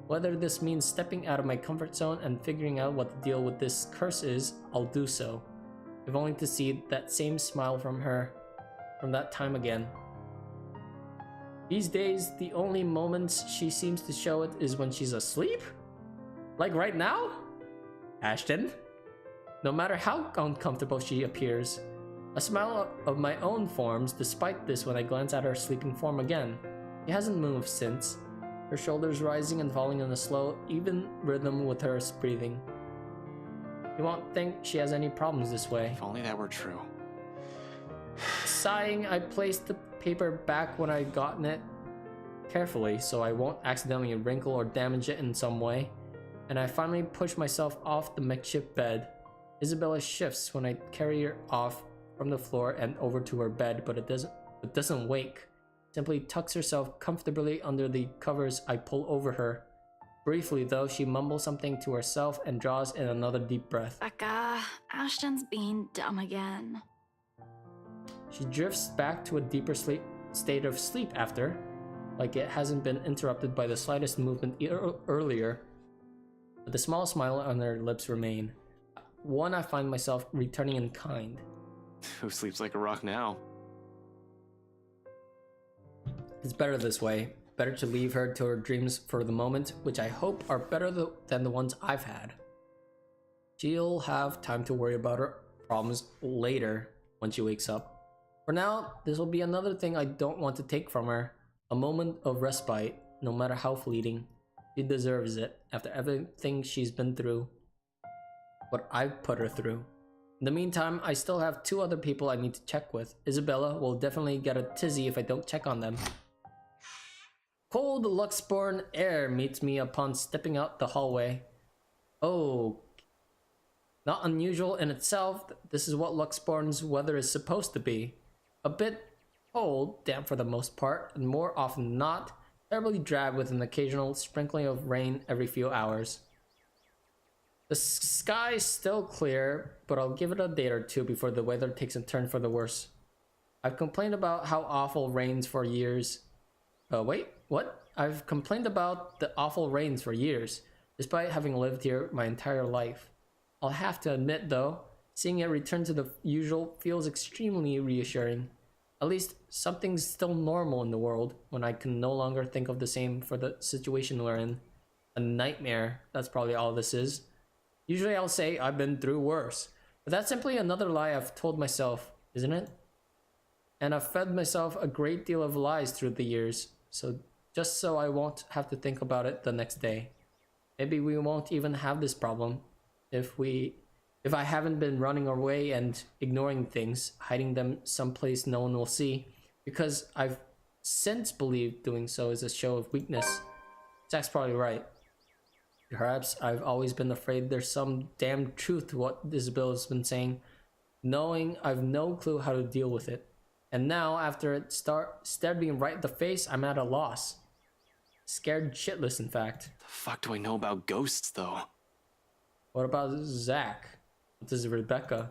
Whether this means stepping out of my comfort zone and figuring out what the deal with this curse is, I'll do so. If only to see that same smile from her from that time again. These days, the only moments she seems to show it is when she's asleep? Like right now? Ashton? No matter how uncomfortable she appears, a smile of my own forms despite this when I glance at her sleeping form again. She hasn't moved since, her shoulders rising and falling in a slow, even rhythm with her breathing. You won't think she has any problems this way. If only that were true. Sighing, I placed the paper back when I'd gotten it carefully so I won't accidentally wrinkle or damage it in some way, and I finally push myself off the makeshift bed. Isabella shifts when I carry her off from the floor and over to her bed, but it doesn't wake. Simply tucks herself comfortably under the covers I pull over her. Briefly though, she mumbles something to herself and draws in another deep breath. Becca, Ashton's being dumb again. She drifts back to a deeper state of sleep after, like it hasn't been interrupted by the slightest movement earlier, but the small smile on her lips remain. One I find myself returning in kind. Who sleeps like a rock now? It's better this way. Better to leave her to her dreams for the moment, which I hope are better than the ones I've had. She'll have time to worry about her problems later when she wakes up. For now, this will be another thing I don't want to take from her. A moment of respite, no matter how fleeting. She deserves it after everything she's been through. What I've put her through. In the meantime, I still have 2 other people I need to check with. Isabella will definitely get a tizzy if I don't check on them. Cold Luxborn air meets me upon stepping out the hallway. Oh, not unusual in itself. This is what Luxborn's weather is supposed to be. A bit cold, damp for the most part, and more often than not, terribly drab with an occasional sprinkling of rain every few hours. The sky's still clear, but I'll give it a day or 2 before the weather takes a turn for the worse. I've complained about how awful rains for years. Wait, what? I've complained about the awful rains for years, despite having lived here my entire life. I'll have to admit though, seeing it return to the usual feels extremely reassuring. At least something's still normal in the world when I can no longer think of the same for the situation we're in. A nightmare, that's probably all this is. Usually I'll say I've been through worse, but that's simply another lie I've told myself, isn't it? And I've fed myself a great deal of lies through the years, just so I won't have to think about it the next day. Maybe we won't even have this problem if I haven't been running away and ignoring things, hiding them someplace no one will see, because I've since believed doing so is a show of weakness. Zach's probably right. Perhaps I've always been afraid there's some damn truth to what Isabella's been saying, knowing I've no clue how to deal with it. And now, after it stared me right in the face, I'm at a loss. Scared shitless, in fact. The fuck do I know about ghosts, though? What about Zach? What is Rebecca?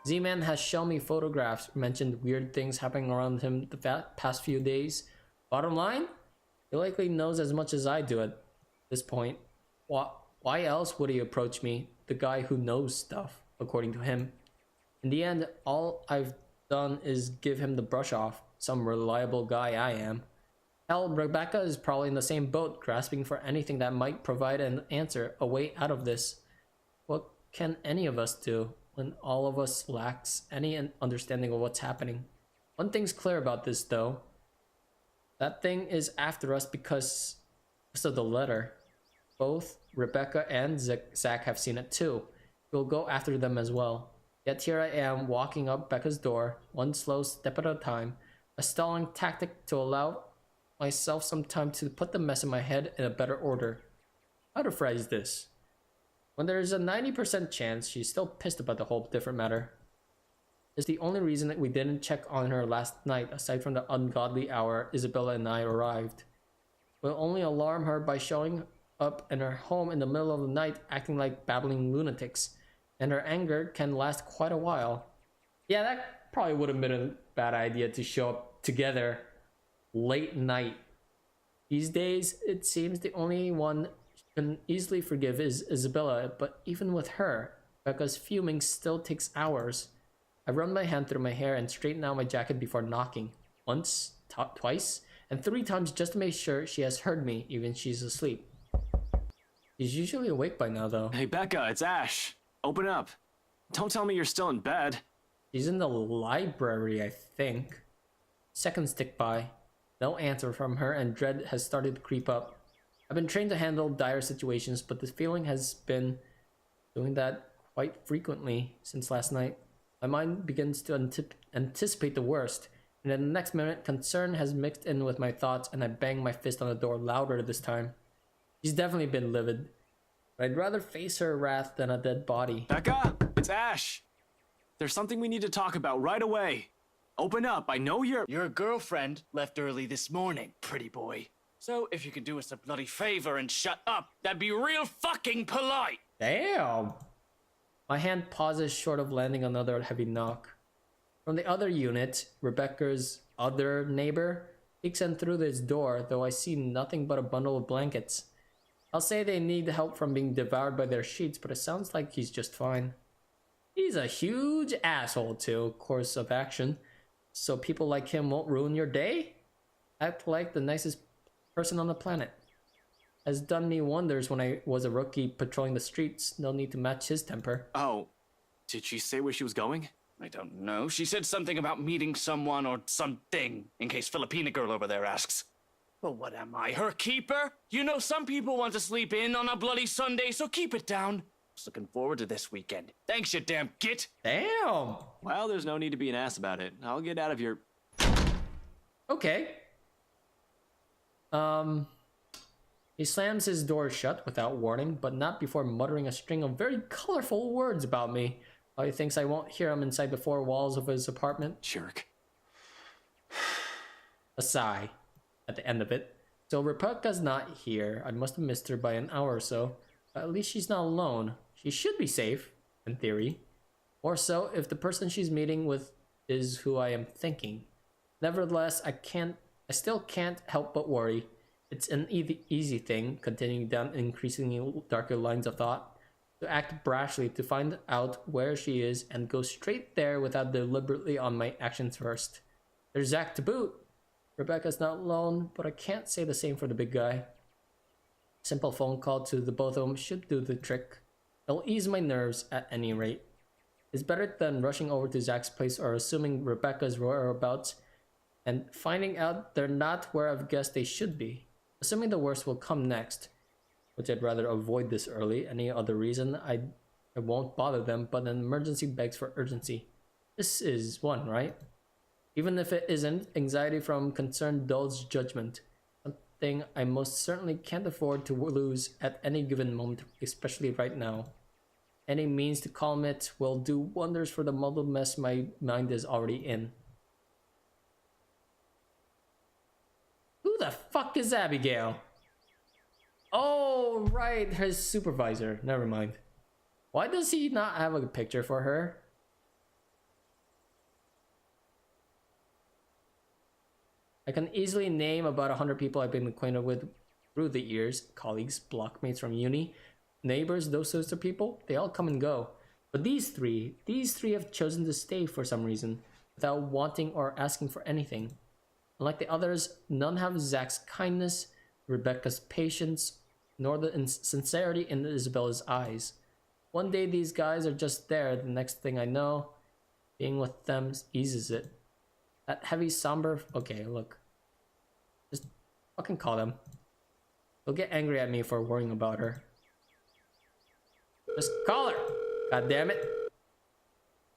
Z-Man has shown me photographs, mentioned weird things happening around him the past few days. Bottom line, he likely knows as much as I do at this point. Why else would he approach me, the guy who knows stuff, according to him? In the end, all I've done is give him the brush off, some reliable guy I am. Hell, Rebecca is probably in the same boat, grasping for anything that might provide an answer, a way out of this. What can any of us do when all of us lacks any understanding of what's happening? One thing's clear about this, though. That thing is after us because of the letter. Both Rebecca and Zach have seen it too. We'll go after them as well. Yet here I am, walking up Becca's door, one slow step at a time, a stalling tactic to allow myself some time to put the mess in my head in a better order. How to phrase this? When there's a 90% chance she's still pissed about the whole different matter. It's the only reason that we didn't check on her last night, aside from the ungodly hour Isabella and I arrived. We'll only alarm her by showing up in her home in the middle of the night acting like babbling lunatics, and her anger can last quite a while. Yeah, that probably would have been a bad idea to show up together late night. These days, it seems the only one she can easily forgive is Isabella, but even with her, Becca's fuming still takes hours. I run my hand through my hair and straighten out my jacket before knocking. Once, twice, and 3 times just to make sure she has heard me, even she's asleep. She's usually awake by now, though. Hey, Becca, it's Ash. Open up. Don't tell me you're still in bed. She's in the library, I think. Seconds tick by. No answer from her, and dread has started to creep up. I've been trained to handle dire situations, but the feeling has been doing that quite frequently since last night. My mind begins to anticipate the worst, and in the next minute, concern has mixed in with my thoughts, and I bang my fist on the door louder this time. She's definitely been livid, but I'd rather face her wrath than a dead body. Becca, it's Ash. There's something we need to talk about right away. Open up, I know you're— Your girlfriend left early this morning, pretty boy. So if you could do us a bloody favor and shut up, that'd be real fucking polite. Damn! My hand pauses short of landing another heavy knock. From the other unit, Rebecca's other neighbor peeks in through this door, though I see nothing but a bundle of blankets. I'll say they need help from being devoured by their sheets, but it sounds like he's just fine. He's a huge asshole too, course of action. So people like him won't ruin your day? Act like the nicest person on the planet. Has done me wonders when I was a rookie patrolling the streets. No need to match his temper. Oh, did she say where she was going? I don't know. She said something about meeting someone or something, in case Filipina girl over there asks. Well, what am I, her keeper? You know, some people want to sleep in on a bloody Sunday, so keep it down. Just looking forward to this weekend. Thanks, you damn git. Damn! Well, there's no need to be an ass about it. I'll get out of your— Okay. He slams his door shut without warning, but not before muttering a string of very colorful words about me. He thinks I won't hear him inside the four walls of his apartment. Jerk. A sigh at the end of it. So Rebecca's not here. I must have missed her by an hour or so. But at least she's not alone. She should be safe, in theory. Or so if the person she's meeting with is who I am thinking. Nevertheless, I still can't help but worry. It's an easy thing, continuing down increasingly darker lines of thought, to act brashly to find out where she is and go straight there without deliberately on my actions first. There's Zach to boot. Rebecca's not alone, but I can't say the same for the big guy. Simple phone call to the both of them should do the trick. It'll ease my nerves at any rate. It's better than rushing over to Zach's place or assuming Rebecca's whereabouts and finding out they're not where I've guessed they should be. Assuming the worst will come next, which I'd rather avoid this early. Any other reason, I won't bother them, but an emergency begs for urgency. This is one, right? Even if it isn't, anxiety from concern dulls judgment. Something I most certainly can't afford to lose at any given moment, especially right now. Any means to calm it will do wonders for the muddled mess my mind is already in. Who the fuck is Abigail? Oh, right, his supervisor. Never mind. Why does he not have a picture for her? I can easily name about 100 people I've been acquainted with through the years. Colleagues, blockmates from uni, neighbors, those sorts of people. They all come and go. But these three have chosen to stay for some reason, without wanting or asking for anything. Unlike the others, none have Zach's kindness, Rebecca's patience, nor the sincerity in Isabella's eyes. One day these guys are just there, the next thing I know, being with them eases it. That heavy, somber... Okay, look. Just fucking call them. They'll get angry at me for worrying about her. Just call her! God damn it.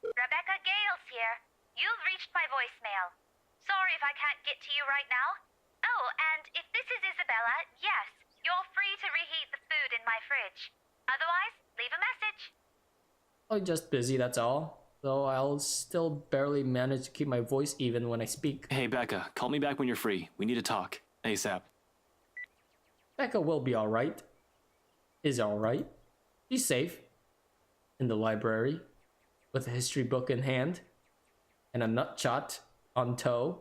Rebecca Gales here. You've reached my voicemail. Sorry if I can't get to you right now. Oh, and if this is Isabella, yes, you're free to reheat the food in my fridge. Otherwise, leave a message. I'm just busy, that's all. Though I'll still barely manage to keep my voice even when I speak. Hey, Becca, call me back when you're free. We need to talk. ASAP. Becca will be alright. Is alright. She's safe. In the library. With a history book in hand. And a nutshot on toe.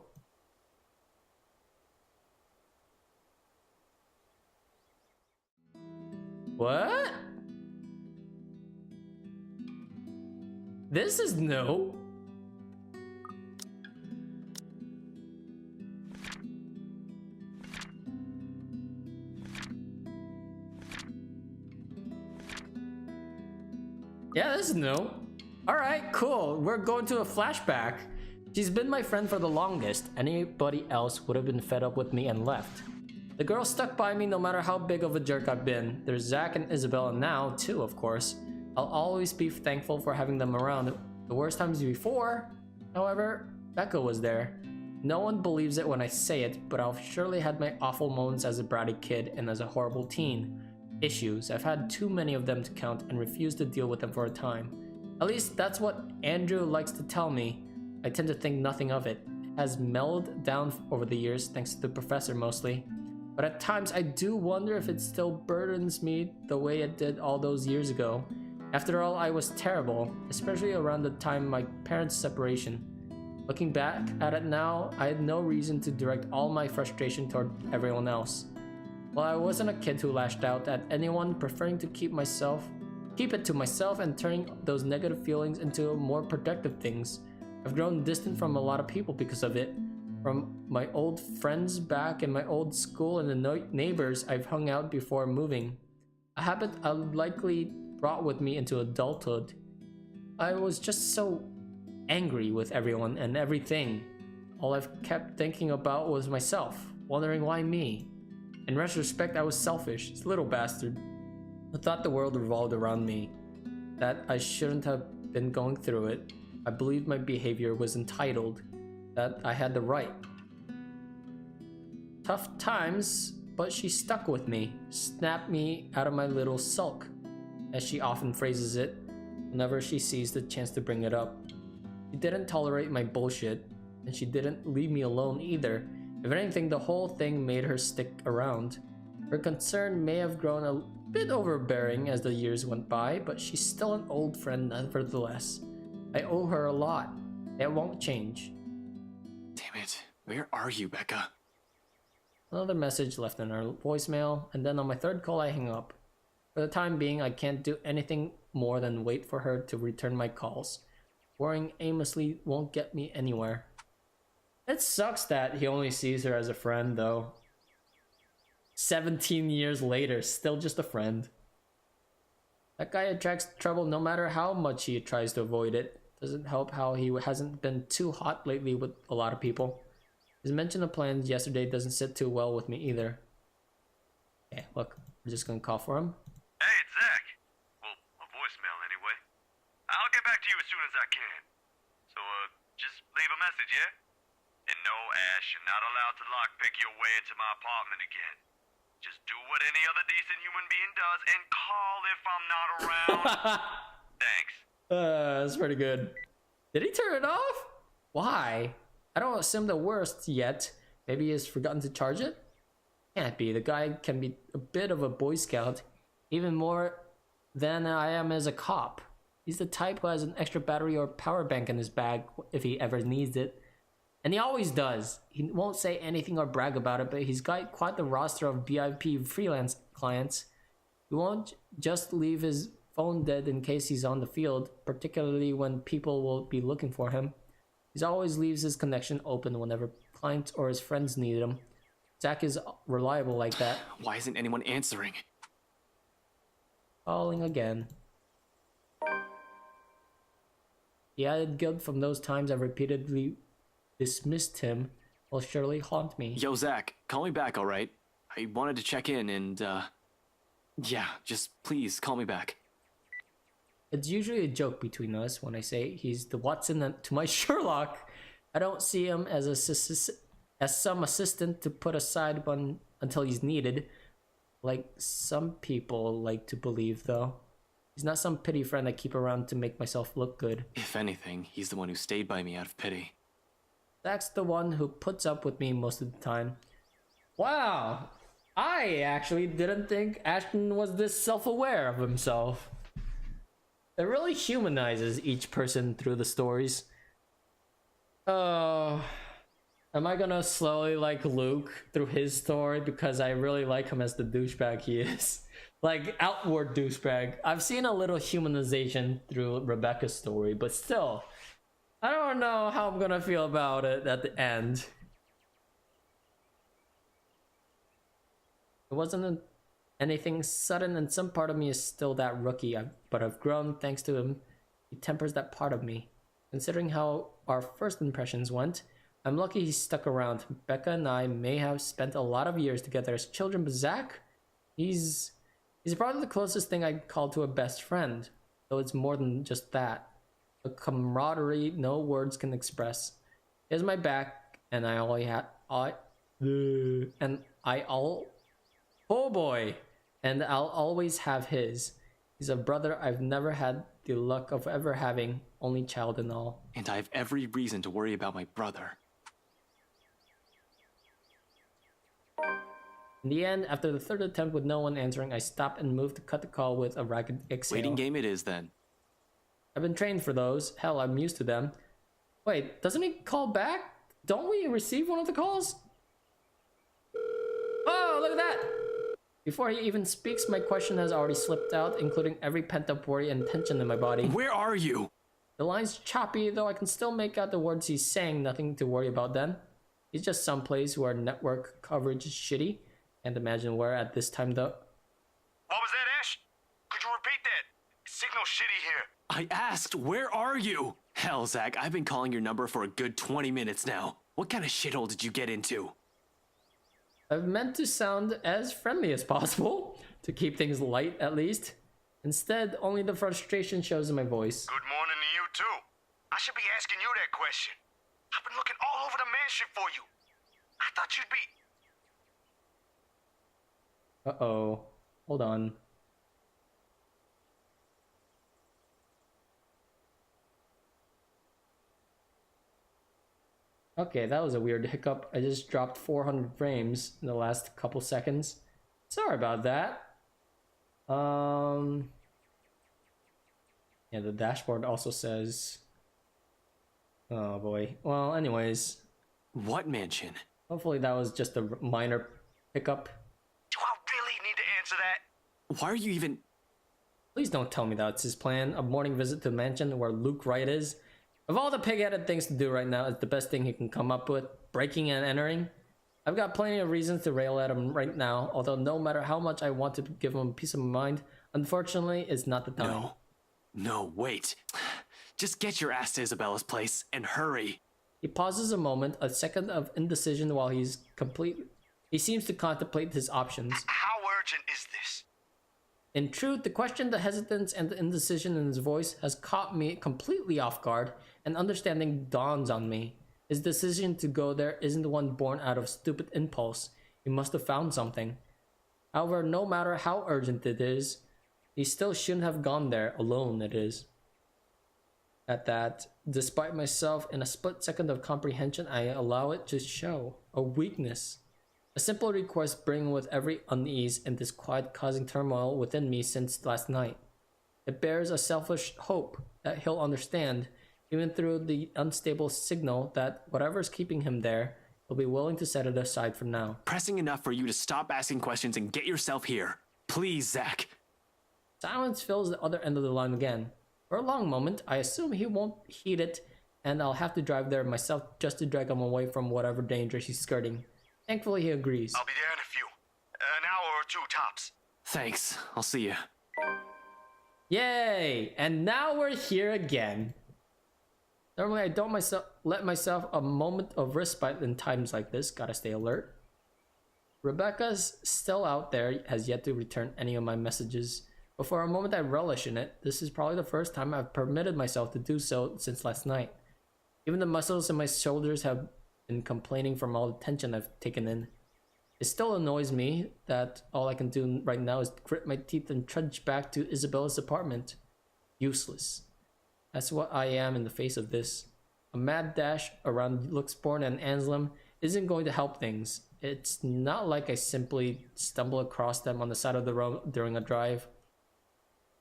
What? This is new. Yeah, this is new. Alright, cool. We're going to a flashback. She's been my friend for the longest. Anybody else would have been fed up with me and left. The girl stuck by me no matter how big of a jerk I've been. There's Zach and Isabella now, too, of course. I'll always be thankful for having them around. The worst times before, however, Becca was there. No one believes it when I say it, but I've surely had my awful moments as a bratty kid and as a horrible teen. Issues. I've had too many of them to count and refuse to deal with them for a time. At least that's what Andrew likes to tell me. I tend to think nothing of it. It has mellowed down over the years, thanks to the professor mostly. But at times I do wonder if it still burdens me the way it did all those years ago. After all, I was terrible, especially around the time of my parents' separation. Looking back at it now, I had no reason to direct all my frustration toward everyone else. While I wasn't a kid who lashed out at anyone, preferring to keep it to myself and turning those negative feelings into more productive things. I've grown distant from a lot of people because of it. From my old friends back in my old school and the neighbors I've hung out before moving. A habit I likely brought with me into adulthood. I was just so angry with everyone and everything. All I've kept thinking about was myself, wondering why me. In retrospect, I was selfish, little bastard. I thought the world revolved around me, that I shouldn't have been going through it. I believed my behavior was entitled, that I had the right. Tough times, but she stuck with me, snapped me out of my little sulk, as she often phrases it, whenever she sees the chance to bring it up. She didn't tolerate my bullshit, and she didn't leave me alone either. If anything, the whole thing made her stick around. Her concern may have grown a bit overbearing as the years went by, but she's still an old friend nevertheless. I owe her a lot. It won't change. Damn it. Where are you, Becca? Another message left in her voicemail, and then on my third call I hang up. For the time being, I can't do anything more than wait for her to return my calls. Worrying aimlessly won't get me anywhere. It sucks that he only sees her as a friend, though. 17 years later, still just a friend. That guy attracts trouble no matter how much he tries to avoid it. Doesn't help how he hasn't been too hot lately with a lot of people. His mention of plans yesterday doesn't sit too well with me either. Okay, look, we're just gonna call for him. Hey, it's Zach. Well, a voicemail anyway. I'll get back to you as soon as I can. So, just leave a message, yeah? And no, Ash, you're not allowed to lockpick your way into my apartment again. Just do what any other decent human being does and call if I'm not around. Thanks. That's pretty good. Did he turn it off? Why? I don't assume the worst yet. Maybe he's forgotten to charge it? Can't be. The guy can be a bit of a Boy Scout. Even more than I am as a cop. He's the type who has an extra battery or power bank in his bag if he ever needs it. And he always does. He won't say anything or brag about it, but he's got quite the roster of VIP freelance clients. He won't just leave his phone dead in case he's on the field, particularly when people will be looking for him. He always leaves his connection open whenever clients or his friends need him. Zach is reliable like that. Why isn't anyone answering? Calling again. The added guilt from those times I've repeatedly dismissed him will surely haunt me. Yo, Zach, call me back, alright? I wanted to check in and, yeah, just please call me back. It's usually a joke between us when I say he's the Watson to my Sherlock. I don't see him as some assistant to put aside until he's needed, like some people like to believe, though. He's not some pity friend I keep around to make myself look good. If anything, he's the one who stayed by me out of pity. Zach's the one who puts up with me most of the time. Wow, I actually didn't think Ashton was this self-aware of himself. It really humanizes each person through the stories. Oh, am I gonna slowly like Luke through his story because I really like him as the douchebag he is? Like, outward douchebag. I've seen a little humanization through Rebecca's story, but still, I don't know how I'm gonna feel about it at the end. It wasn't anything sudden, and some part of me is still that rookie, but I've grown thanks to him. He tempers that part of me. Considering how our first impressions went, I'm lucky he stuck around. Becca and I may have spent a lot of years together as children, but Zach, he's probably the closest thing I'd call to a best friend. though it's more than just that. A camaraderie no words can express. He has my back, and oh boy, and I'll always have his. He's a brother I've never had the luck of ever having, only child and all. And I have every reason to worry about my brother. In the end, after the third attempt with no one answering, I stopped and moved to cut the call with a ragged exhale. Waiting game it is then. I've been trained for those. Hell, I'm used to them. Wait, doesn't he call back? Don't we receive one of the calls? Oh, look at that! Before he even speaks, my question has already slipped out, including every pent-up worry and tension in my body. Where are you? The line's choppy, though I can still make out the words he's saying. Nothing to worry about then. He's just someplace where network coverage is shitty. Can't imagine where at this time, though. What was that, Ash? Could you repeat that? Signal shitty here. I asked, where are you? Hell, Zach, I've been calling your number for a good 20 minutes now. What kind of shithole did you get into? I've meant to sound as friendly as possible, to keep things light at least. Instead, only the frustration shows in my voice. Good morning to you, too. I should be asking you that question. I've been looking all over the mansion for you. I thought you'd be... Uh-oh. Hold on. Okay, that was a weird hiccup. I just dropped 400 frames in the last couple seconds. Sorry about that. Yeah, the dashboard also says... Oh boy. Well, anyways. What mansion? Hopefully that was just a minor hiccup. Do I really need to answer that? Why are you even... Please don't tell me that's his plan. A morning visit to the mansion where Luke Wright is. Of all the pig-headed things to do right now, it's the best thing he can come up with. Breaking and entering. I've got plenty of reasons to rail at him right now, although no matter how much I want to give him peace of mind, unfortunately, it's not the time. No, wait. Just get your ass to Isabella's place, and hurry. He pauses a moment, a second of indecision while he seems to contemplate his options. How urgent is this? In truth, the question, the hesitance, and the indecision in his voice has caught me completely off guard, and understanding dawns on me. His decision to go there isn't one born out of stupid impulse. He must have found something. However, no matter how urgent it is, he still shouldn't have gone there alone, it is. At that, despite myself, in a split second of comprehension, I allow it to show a weakness. A simple request bringing with every unease and disquiet causing turmoil within me since last night. It bears a selfish hope that he'll understand, even through the unstable signal that whatever's keeping him there, he'll be willing to set it aside for now. Pressing enough for you to stop asking questions and get yourself here. Please, Zach. Silence fills the other end of the line again. For a long moment, I assume he won't heed it, and I'll have to drive there myself just to drag him away from whatever danger he's skirting. Thankfully, he agrees. I'll be there in a few. An hour or two tops. Thanks. I'll see you. Yay! And now we're here again. Normally, I don't let myself a moment of respite in times like this. Gotta stay alert. Rebecca's still out there, has yet to return any of my messages. But for a moment, I relish in it. This is probably the first time I've permitted myself to do so since last night. Even the muscles in my shoulders have been complaining from all the tension I've taken in. It still annoys me that all I can do right now is grit my teeth and trudge back to Isabella's apartment. Useless. That's what I am in the face of this. A mad dash around Luxborn and Anselm isn't going to help things. It's not like I simply stumble across them on the side of the road during a drive.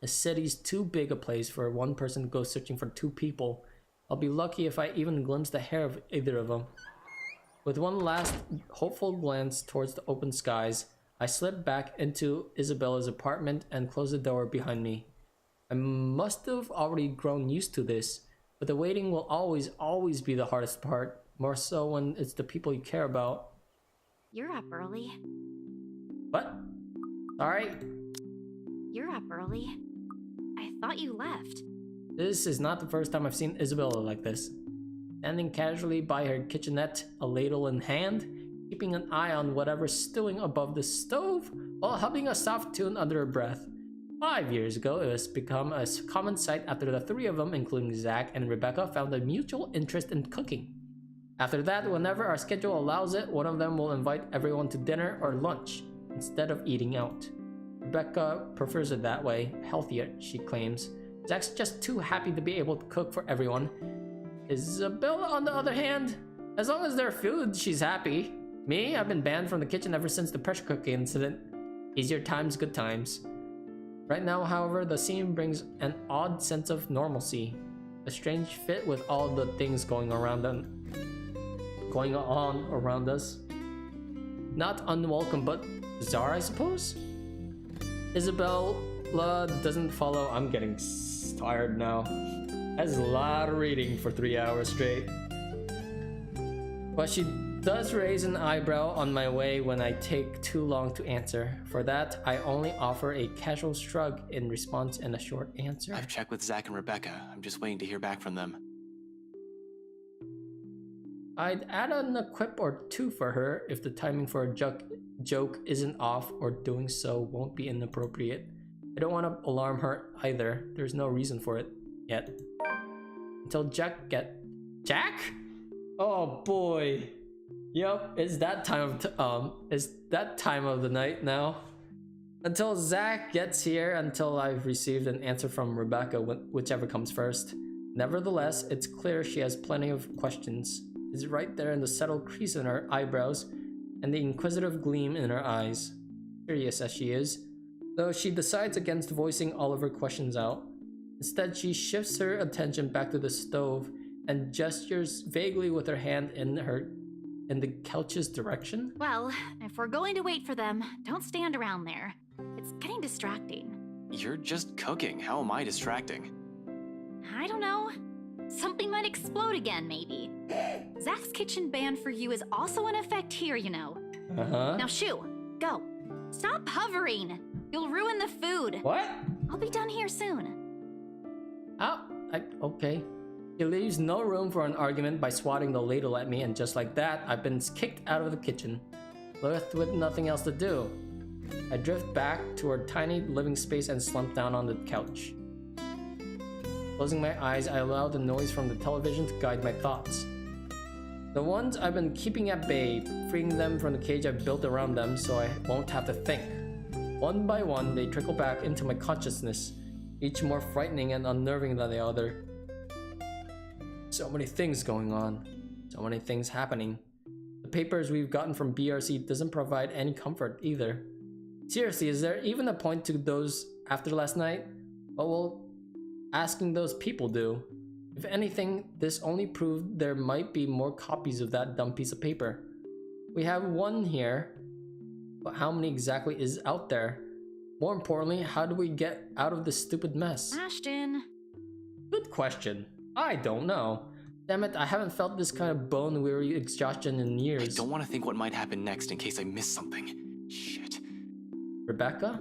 The city's too big a place for one person to go searching for two people. I'll be lucky if I even glimpse the hair of either of them. With one last hopeful glance towards the open skies, I slip back into Isabella's apartment and close the door behind me. I must have already grown used to this, but the waiting will always be the hardest part, more so when it's the people you care about. You're up early. What? Sorry? You're up early. I thought you left. This is not the first time I've seen Isabella like this. Standing casually by her kitchenette, a ladle in hand, keeping an eye on whatever's stewing above the stove while humming a soft tune under her breath. 5 years ago, it has become a common sight after the three of them, including Zach and Rebecca, found a mutual interest in cooking. After that, whenever our schedule allows it, one of them will invite everyone to dinner or lunch instead of eating out. Rebecca prefers it that way, healthier, she claims. Zach's just too happy to be able to cook for everyone. Isabella, on the other hand, as long as there's food, she's happy. Me, I've been banned from the kitchen ever since the pressure cooking incident. Easier times, good times. Right now, however, the scene brings an odd sense of normalcy. A strange fit with all the things going on around us. Not unwelcome, but bizarre, I suppose? Isabella doesn't follow. I'm getting tired now. That's a lot of reading for 3 hours straight. But she does raise an eyebrow on my way when I take too long to answer. For that, I only offer a casual shrug in response and a short answer. I've checked with Zach and Rebecca. I'm just waiting to hear back from them. I'd add an quip or two for her if the timing for a joke isn't off or doing so won't be inappropriate. I don't want to alarm her either. There's no reason for it yet. Until Jack? Oh boy. Yep, it's that time of the night now. Until Zach gets here, until I've received an answer from Rebecca, whichever comes first. Nevertheless, it's clear she has plenty of questions. It's right there in the subtle crease in her eyebrows and the inquisitive gleam in her eyes. Curious as she is, though she decides against voicing all of her questions out. Instead, she shifts her attention back to the stove and gestures vaguely with her hand in the couch's direction. Well, if we're going to wait for them, don't stand around there. It's getting distracting. You're just cooking. How am I distracting? I don't know. Something might explode again, maybe. Zach's kitchen ban for you is also in effect here, you know. Uh-huh. Now shoo, go. Stop hovering. You'll ruin the food. What? I'll be done here soon. Okay. He leaves no room for an argument by swatting the ladle at me, and just like that, I've been kicked out of the kitchen, left with nothing else to do. I drift back to our tiny living space and slump down on the couch. Closing my eyes, I allow the noise from the television to guide my thoughts. The ones I've been keeping at bay, freeing them from the cage I've built around them so I won't have to think. One by one, they trickle back into my consciousness, each more frightening and unnerving than the other. So many things going on. So many things happening. The papers we've gotten from BRC doesn't provide any comfort either. Seriously, is there even a point to those after last night? What will asking those people do? If anything, this only proved there might be more copies of that dumb piece of paper. We have one here, but how many exactly is out there? More importantly, how do we get out of this stupid mess? Ashton. Good question. I don't know. Damn it, I haven't felt this kind of bone-weary exhaustion in years. I don't want to think what might happen next in case I miss something. Shit. Rebecca?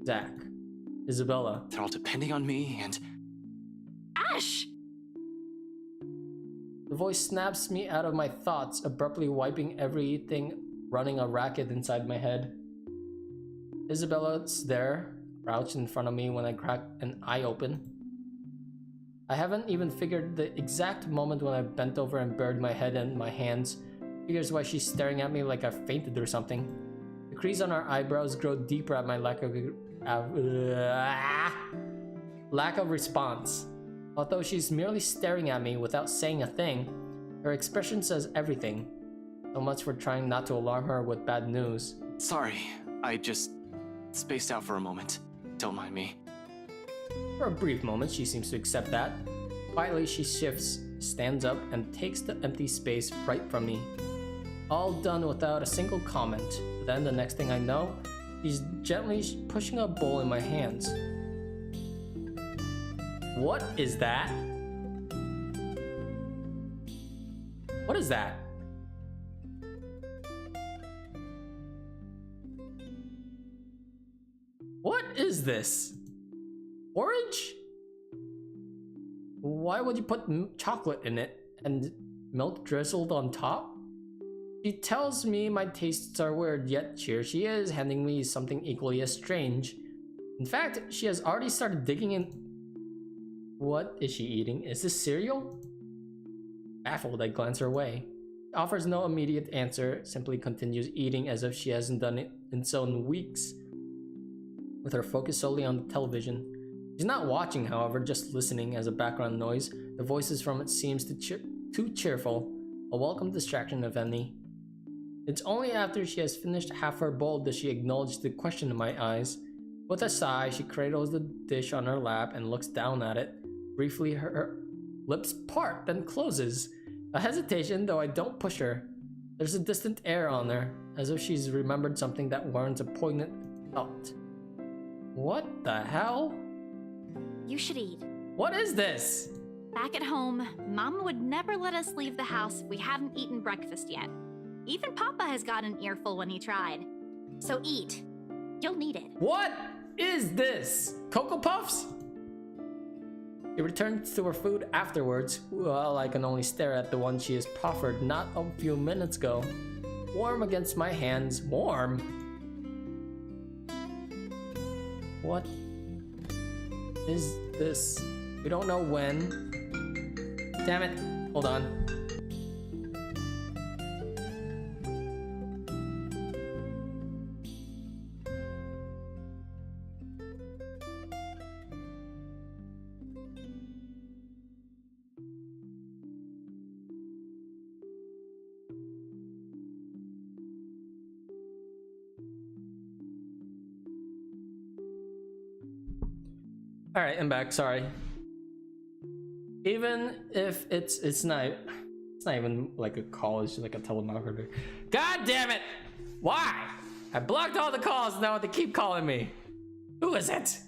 Zach? Isabella? They're all depending on me and... Ash! The voice snaps me out of my thoughts, abruptly wiping everything running a racket inside my head. Isabella's there, crouched in front of me when I crack an eye open. I haven't even figured the exact moment when I bent over and buried my head in my hands. Figures why she's staring at me like I fainted or something. The crease on her eyebrows grow deeper at my lack of response. Although she's merely staring at me without saying a thing, her expression says everything. So much for trying not to alarm her with bad news. Sorry, I just spaced out for a moment. Don't mind me. For a brief moment, she seems to accept that. Quietly, she shifts, stands up, and takes the empty space right from me. All done without a single comment. Then, the next thing I know, she's gently pushing a bowl in my hands. What is that? What is that? What is this? Porridge? Why would you put chocolate in it and milk drizzled on top? She tells me my tastes are weird, yet here she is, handing me something equally as strange. In fact, she has already started digging in. What is she eating? Is this cereal? Baffled, I glance her way. She offers no immediate answer, simply continues eating as if she hasn't done it in weeks, with her focus solely on the television. She's not watching, however, just listening as a background noise. The voices from it seems too cheerful, a welcome distraction if any. It's only after she has finished half her bowl does she acknowledge the question in my eyes. With a sigh, she cradles the dish on her lap and looks down at it. Briefly, her lips part, then closes. A hesitation, though I don't push her. There's a distant air on her, as if she's remembered something that warrants a poignant thought. What the hell? You should eat. What is this? Back at home, Mama would never let us leave the house if we hadn't eaten breakfast yet. Even Papa has got an earful when he tried. So eat. You'll need it. What is this? Cocoa Puffs? She returns to her food afterwards. Well, I can only stare at the one she has proffered not a few minutes ago. Warm against my hands. Warm? What is this? We don't know when. Damn it. Hold on. Alright, I'm back, sorry. Even if it's not even like a call, it's just like a telemarketer. God damn it! Why? I blocked all the calls, now they keep calling me. Who is it?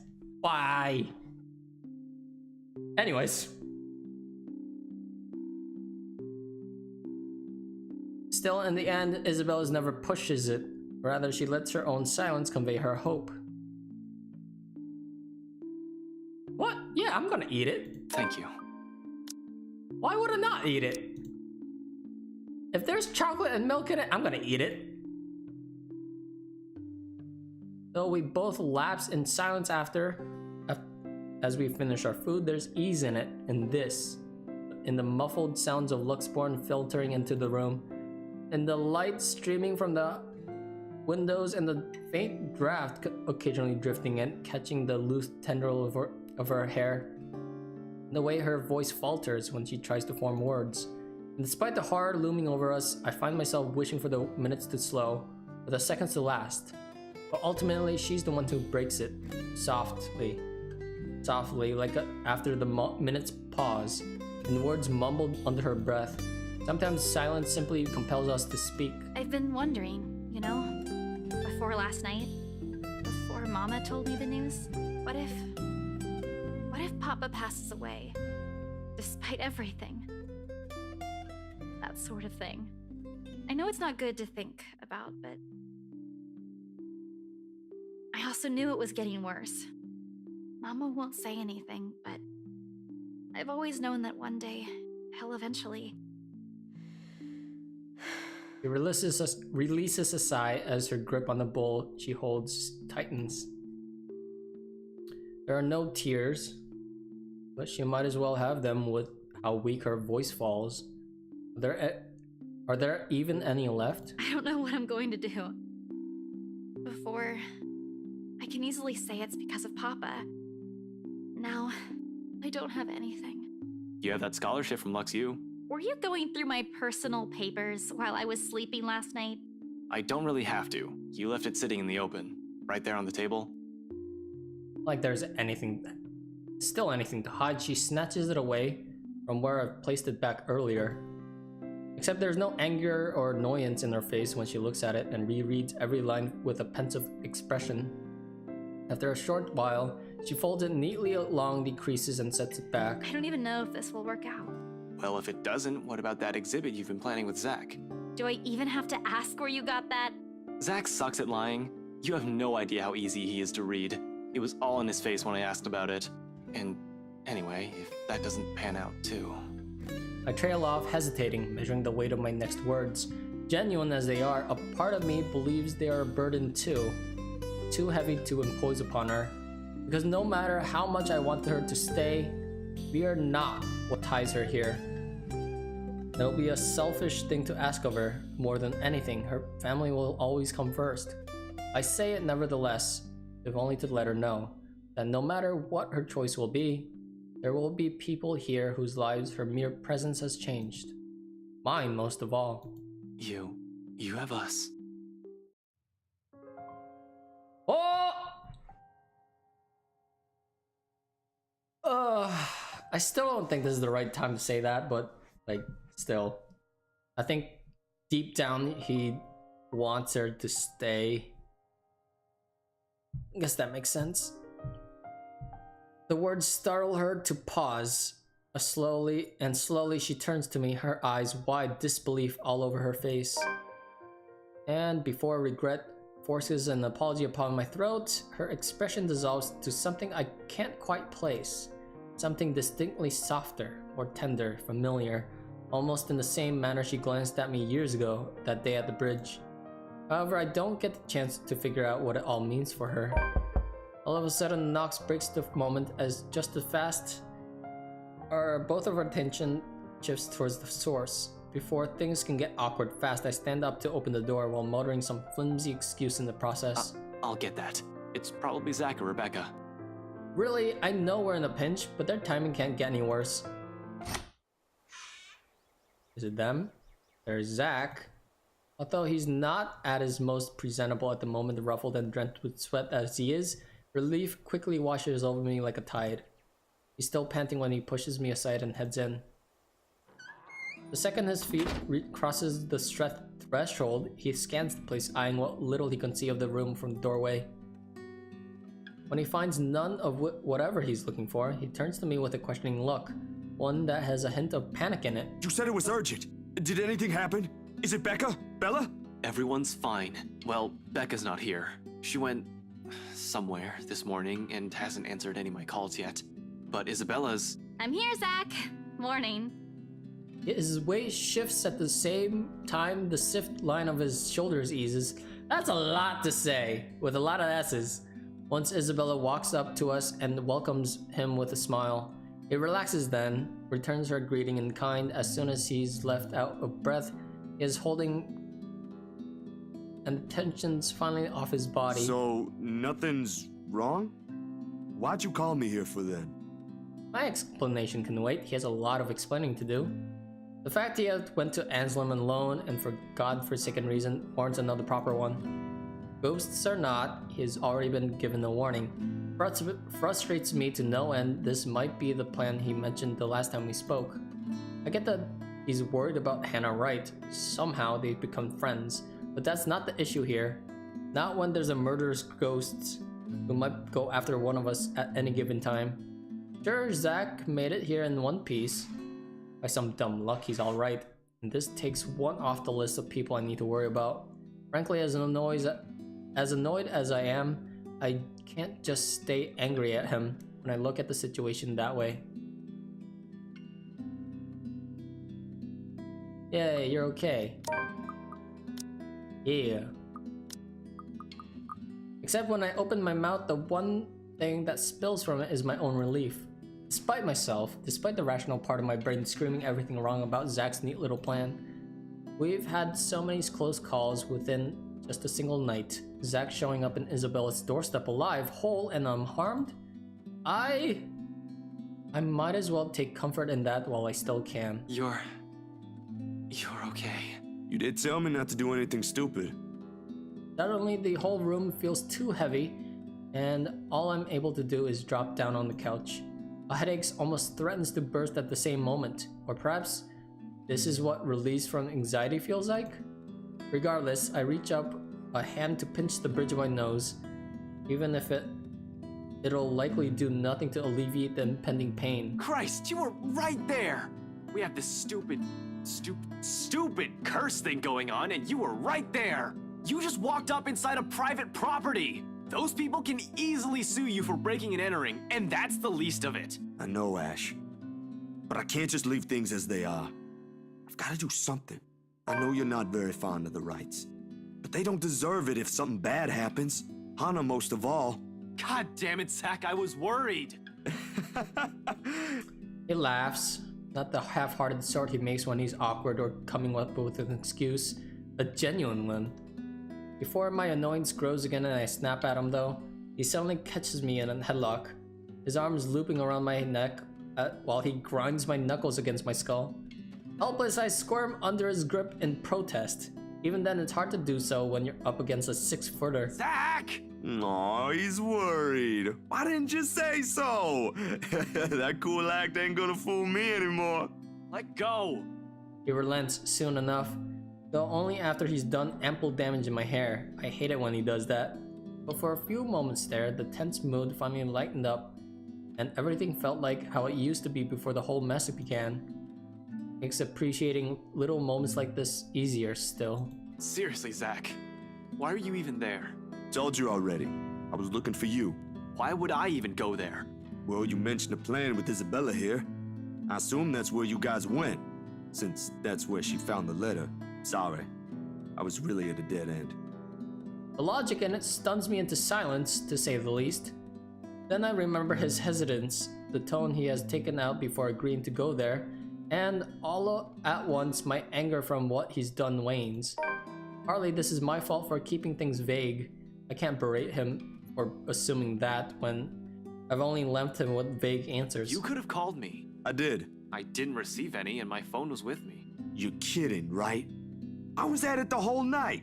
Why? Anyways. Still, in the end, Isabel never pushes it. Rather, she lets her own silence convey her hope. What? Yeah, I'm gonna eat it. Thank you. Why would I not eat it? If there's chocolate and milk in it, I'm gonna eat it. Though we both lapse in silence as we finish our food, there's ease in it, in the muffled sounds of Luxborn filtering into the room, and the light streaming from the windows, and the faint draft occasionally drifting in, catching the loose tendril of her hair, and the way her voice falters when she tries to form words. And despite the horror looming over us, I find myself wishing for the minutes to slow, for the seconds to last. But ultimately, she's the one who breaks it, softly, like after the minutes pause, and words mumbled under her breath. Sometimes silence simply compels us to speak. I've been wondering, before last night, before Mama told me the news, what if Papa passes away, despite everything? That sort of thing. I know it's not good to think about, but I also knew it was getting worse. Mama won't say anything, but I've always known that one day, he'll eventually. She releases a sigh as her grip on the bowl she holds tightens. There are no tears, but she might as well have them with how weak her voice falls. Are there even any left? I don't know what I'm going to do. Before, I can easily say it's because of Papa. Now, I don't have anything. You have that scholarship from LuxU. Were you going through my personal papers while I was sleeping last night? I don't really have to. You left it sitting in the open, right there on the table. Like there's still anything to hide, she snatches it away from where I placed it back earlier. Except there's no anger or annoyance in her face when she looks at it and rereads every line with a pensive expression. After a short while, she folds it neatly along the creases and sets it back. I don't even know if this will work out. Well, if it doesn't, what about that exhibit you've been planning with Zach? Do I even have to ask where you got that? Zach sucks at lying. You have no idea how easy he is to read. It was all in his face when I asked about it. And anyway, if that doesn't pan out too. I trail off, hesitating, measuring the weight of my next words. Genuine as they are, a part of me believes they are a burden too. Too heavy to impose upon her. Because no matter how much I want her to stay, we are not what ties her here. It'll be a selfish thing to ask of her. More than anything, her family will always come first. I say it nevertheless, if only to let her know that no matter what her choice will be, there will be people here whose lives her mere presence has changed. Mine most of all. You have us. Oh! I still don't think this is the right time to say that, but like, still. I think deep down he wants her to stay. I guess that makes sense. The words startle her to pause. Slowly she turns to me, her eyes wide, disbelief all over her face. And before regret forces an apology upon my throat, her expression dissolves to something I can't quite place. Something distinctly softer, more tender, familiar, almost in the same manner she glanced at me years ago, that day at the bridge. However, I don't get the chance to figure out what it all means for her. All of a sudden, Knox breaks the moment as just as fast, both of our attention shifts towards the source. Before things can get awkward fast, I stand up to open the door while muttering some flimsy excuse in the process. I'll get that. It's probably Zach or Rebecca. Really, I know we're in a pinch, but their timing can't get any worse. Is it them? There's Zach. Although he's not at his most presentable at the moment, ruffled and drenched with sweat as he is, relief quickly washes over me like a tide. He's still panting when he pushes me aside and heads in. The second his feet crosses the threshold, he scans the place, eyeing what little he can see of the room from the doorway. When he finds none of whatever he's looking for, he turns to me with a questioning look, one that has a hint of panic in it. You said it was urgent. Did anything happen? Is it Becca? Bella? Everyone's fine. Well, Becca's not here. She went somewhere this morning and hasn't answered any of my calls yet. But Isabella's... I'm here, Zach. Morning. His weight shifts at the same time the stiff line of his shoulders eases. That's a lot to say, with a lot of S's. Once Isabella walks up to us and welcomes him with a smile. He relaxes then, returns her greeting in kind. As soon as he's left out of breath, he is holding and tension's finally off his body. So, nothing's wrong? Why'd you call me here for then? My explanation can wait. He has a lot of explaining to do. The fact he went to Anselm alone and for God-forsaken reason warrants another proper one. Ghosts or not, he has already been given a warning. Frustrates me to no end. This might be the plan he mentioned the last time we spoke. I get that he's worried about Hannah Wright. Somehow they've become friends. But that's not the issue here. Not when there's a murderous ghost who might go after one of us at any given time. Sure, Zach made it here in one piece. By some dumb luck, he's alright. And this takes one off the list of people I need to worry about. Frankly, as annoyed as I am, I can't just stay angry at him when I look at the situation that way. Yeah, you're okay. Yeah. Except when I open my mouth, the one thing that spills from it is my own relief. Despite myself, despite the rational part of my brain screaming everything wrong about Zach's neat little plan, we've had so many close calls within just a single night. Zach showing up in Isabella's doorstep alive, whole, and unharmed? I might as well take comfort in that while I still can. You're okay. You did tell me not to do anything stupid. Suddenly, the whole room feels too heavy, and all I'm able to do is drop down on the couch. A headache almost threatens to burst at the same moment. Or perhaps, this is what release from anxiety feels like? Regardless, I reach up a hand to pinch the bridge of my nose, even if it'll likely do nothing to alleviate the impending pain. Christ, you were right there! We have this stupid curse thing going on, and you were right there! You just walked up inside a private property! Those people can easily sue you for breaking and entering, and that's the least of it. I know, Ash. But I can't just leave things as they are. I've got to do something. I know you're not very fond of the Wrights, but they don't deserve it if something bad happens. Hannah most of all. God damn it, Zach, I was worried. He laughs, not the half-hearted sort he makes when he's awkward or coming up with an excuse, a genuine one. Before my annoyance grows again and I snap at him though, he suddenly catches me in a headlock, his arms looping around my neck while he grinds my knuckles against my skull. Helpless, I squirm under his grip in protest. Even then, it's hard to do so when you're up against a 6-footer. Zach! Aw, he's worried. Why didn't you say so? That cool act ain't gonna fool me anymore. Let go! He relents soon enough, though only after he's done ample damage in my hair. I hate it when he does that. But for a few moments there, the tense mood finally lightened up, and everything felt like how it used to be before the whole mess began. Makes appreciating little moments like this easier still. Seriously, Zach. Why are you even there? Told you already. I was looking for you. Why would I even go there? Well, you mentioned a plan with Isabella here. I assume that's where you guys went, since that's where she found the letter. Sorry. I was really at a dead end. The logic in it stuns me into silence, to say the least. Then I remember his hesitance, the tone he has taken out before agreeing to go there, and all at once my anger from what he's done wanes. Partly this is my fault for keeping things vague. I can't berate him for assuming that when I've only left him with vague answers. You could have called me. I did. I didn't receive any and my phone was with me. You're kidding, right? I was at it the whole night.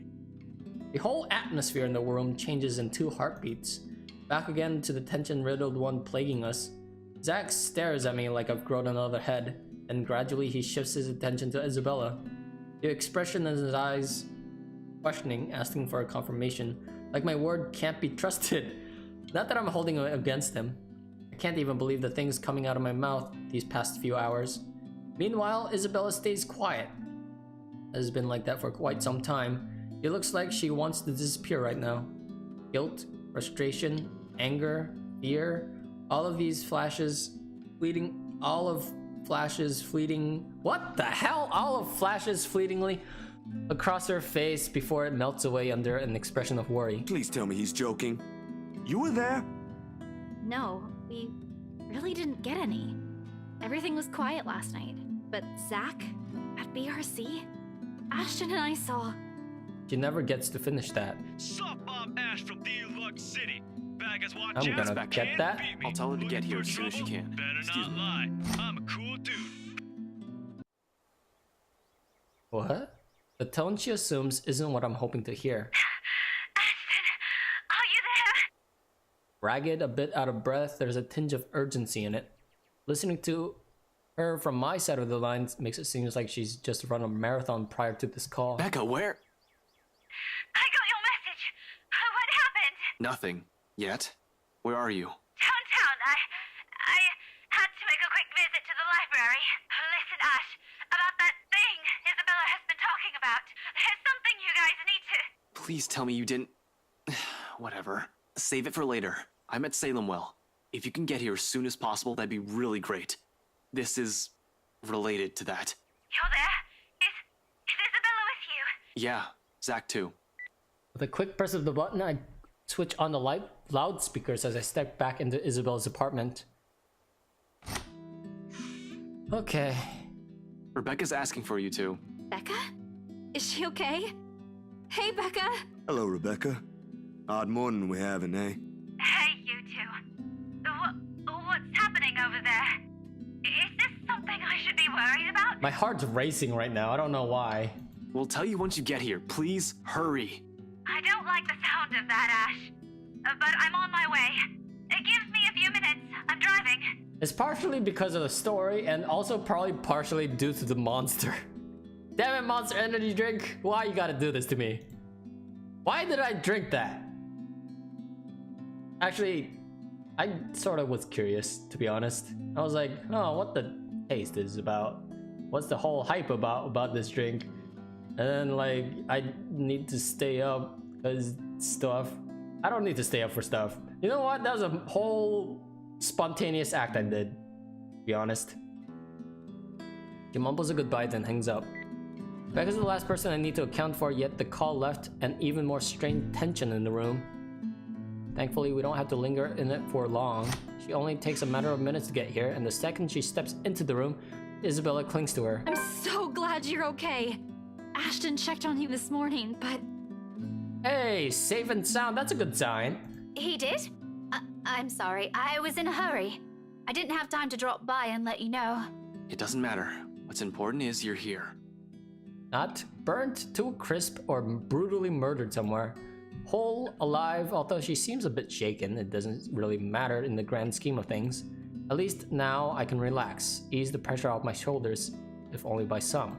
The whole atmosphere in the room changes in 2 heartbeats. Back again to the tension-riddled one plaguing us. Zach stares at me like I've grown another head, and gradually he shifts his attention to Isabella. The expression in his eyes, questioning, asking for a confirmation, like my word can't be trusted. Not that I'm holding it against him. I can't even believe the things coming out of my mouth these past few hours. Meanwhile, Isabella stays quiet. It has been like that for quite some time. It looks like she wants to disappear right now. Guilt, frustration, anger, fear, all of these flashes fleeting, what the hell? All of flashes fleetingly across her face before it melts away under an expression of worry. Please tell me he's joking. You were there? No, we really didn't get any. Everything was quiet last night. But Zach, at BRC, Ashton and I saw... She never gets to finish that. Sup, I'm Ash from Deluxe City. Baggers want I'm jazz, gonna but get can't that. beat me. I'll tell her to get here as Looking soon as she for can. trouble? Better Excuse not me. lie. I'm a cool dude. What? The tone she assumes isn't what I'm hoping to hear. Ashton, are you there? Ragged, a bit out of breath, there's a tinge of urgency in it. Listening to her from my side of the line makes it seem like she's just run a marathon prior to this call. Becca, where? I got your message. What happened? Nothing. Yet. Where are you? Downtown. I had to make a quick visit to the library. Listen, Ash, about that thing Isabella has been talking about. There's something you guys need to... Please tell me you didn't... Whatever. Save it for later. I'm at Salem Well. If you can get here as soon as possible, that'd be really great. This is... related to that. You're there? Is Isabella with you? Yeah, Zach too. With a quick press of the button, I switch on the loudspeakers as I step back into Isabella's apartment. Okay. Rebecca's asking for you two. Becca? Is she okay? Hey, Becca! Hello, Rebecca. Odd morning we having, eh? Hey, you two. What's happening over there? Is this something I should be worried about? My heart's racing right now, I don't know why. We'll tell you once you get here. Please, hurry. I don't like the sound of that, Ash. But I'm on my way. Give me a few minutes. I'm driving. It's partially because of the story, and also probably partially due to the monster. Damn it, Monster Energy Drink! Why you gotta do this to me? Why did I drink that? Actually, I sort of was curious, to be honest. I was like, oh, what the taste is about? What's the whole hype about this drink? And then, like, I need to stay up because stuff. I don't need to stay up for stuff. You know what? That was a whole spontaneous act I did, to be honest. He mumbles a goodbye, then hangs up. Becca's the last person I need to account for, yet the call left an even more strained tension in the room. Thankfully, we don't have to linger in it for long. She only takes a matter of minutes to get here, and the second she steps into the room, Isabella clings to her. I'm so glad you're okay. Ashton checked on you this morning, but... Hey, safe and sound, that's a good sign. He did? I'm sorry, I was in a hurry. I didn't have time to drop by and let you know. It doesn't matter. What's important is you're here. Not burnt to a crisp or brutally murdered somewhere. Whole, alive, although she seems a bit shaken, it doesn't really matter in the grand scheme of things. At least now I can relax, ease the pressure off my shoulders, if only by some.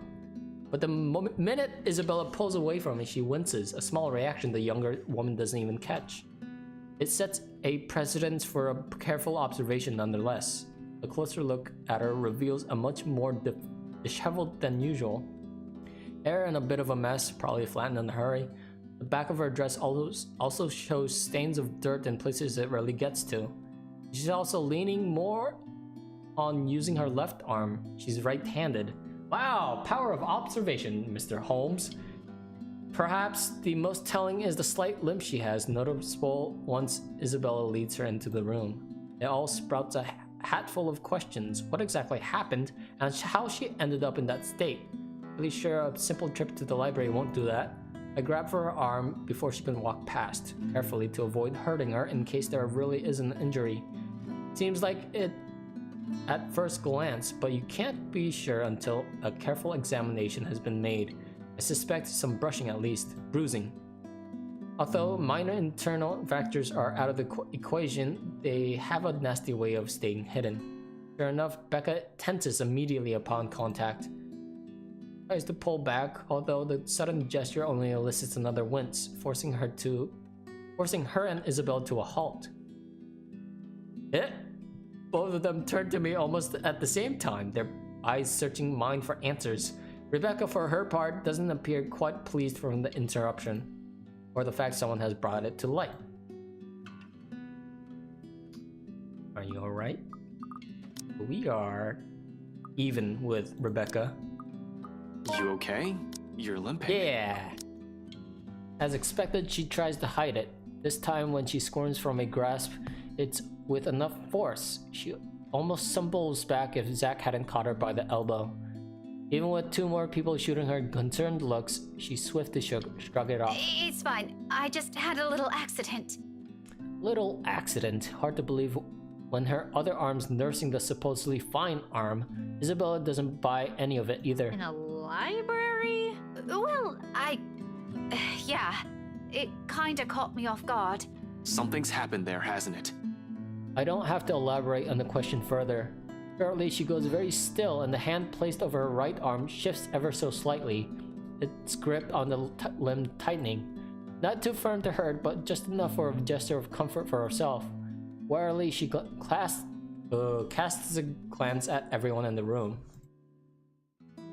But the minute Isabella pulls away from me, she winces, a small reaction the younger woman doesn't even catch. It sets a precedence for a careful observation nonetheless. A closer look at her reveals a much more disheveled than usual. Hair in a bit of a mess, probably flattened in a hurry. The back of her dress also shows stains of dirt in places it rarely gets to. She's also leaning more on using her left arm. She's right-handed. Wow, power of observation, Mr. Holmes. Perhaps the most telling is the slight limp she has, noticeable once Isabella leads her into the room. It all sprouts a hatful of questions. What exactly happened, and how she ended up in that state? Really sure a simple trip to the library won't do that. I grab for her arm before she can walk past, carefully to avoid hurting her in case there really is an injury. Seems like it at first glance, but you can't be sure until a careful examination has been made. I suspect some brushing at least, bruising. Although minor internal factors are out of the equation, they have a nasty way of staying hidden. Sure enough, Becca tenses immediately upon contact. Tries to pull back, although the sudden gesture only elicits another wince, forcing her and Isabel to a halt. Both of them turn to me almost at the same time, their eyes searching mine for answers. Rebecca, for her part, doesn't appear quite pleased from the interruption, or the fact someone has brought it to light. Are you alright? We are even with Rebecca. You okay? You're limping. Yeah. As expected, she tries to hide it. This time when she squirms from a grasp, it's with enough force. She almost stumbles back if Zach hadn't caught her by the elbow. Even with two more people shooting her concerned looks, she's swift to shrug it off. It's fine. I just had a little accident. Little accident. Hard to believe when her other arm's nursing the supposedly fine arm. Isabella doesn't buy any of it either. In a library? Well, yeah. It kinda caught me off guard. Something's happened there, hasn't it? I don't have to elaborate on the question further. Shortly, she goes very still, and the hand placed over her right arm shifts ever so slightly, its grip on the limb tightening. Not too firm to hurt, but just enough for a gesture of comfort for herself. Warily, she casts a glance at everyone in the room.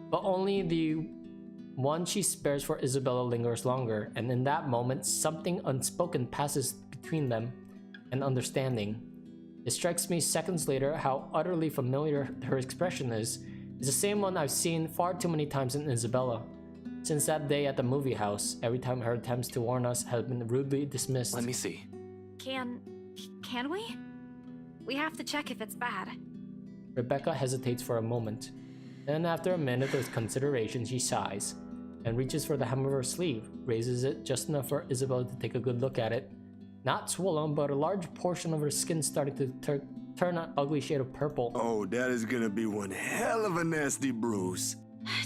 But only the one she spares for Isabella lingers longer, and in that moment, something unspoken passes between them, an understanding. It strikes me seconds later how utterly familiar her expression is. It's the same one I've seen far too many times in Isabella. Since that day at the movie house, every time her attempts to warn us have been rudely dismissed. Let me see. Can we? We have to check if it's bad. Rebecca hesitates for a moment. Then after a minute of consideration, she sighs and reaches for the hem of her sleeve, raises it just enough for Isabella to take a good look at it. Not swollen, but a large portion of her skin starting to turn an ugly shade of purple. Oh, that is gonna be one hell of a nasty bruise.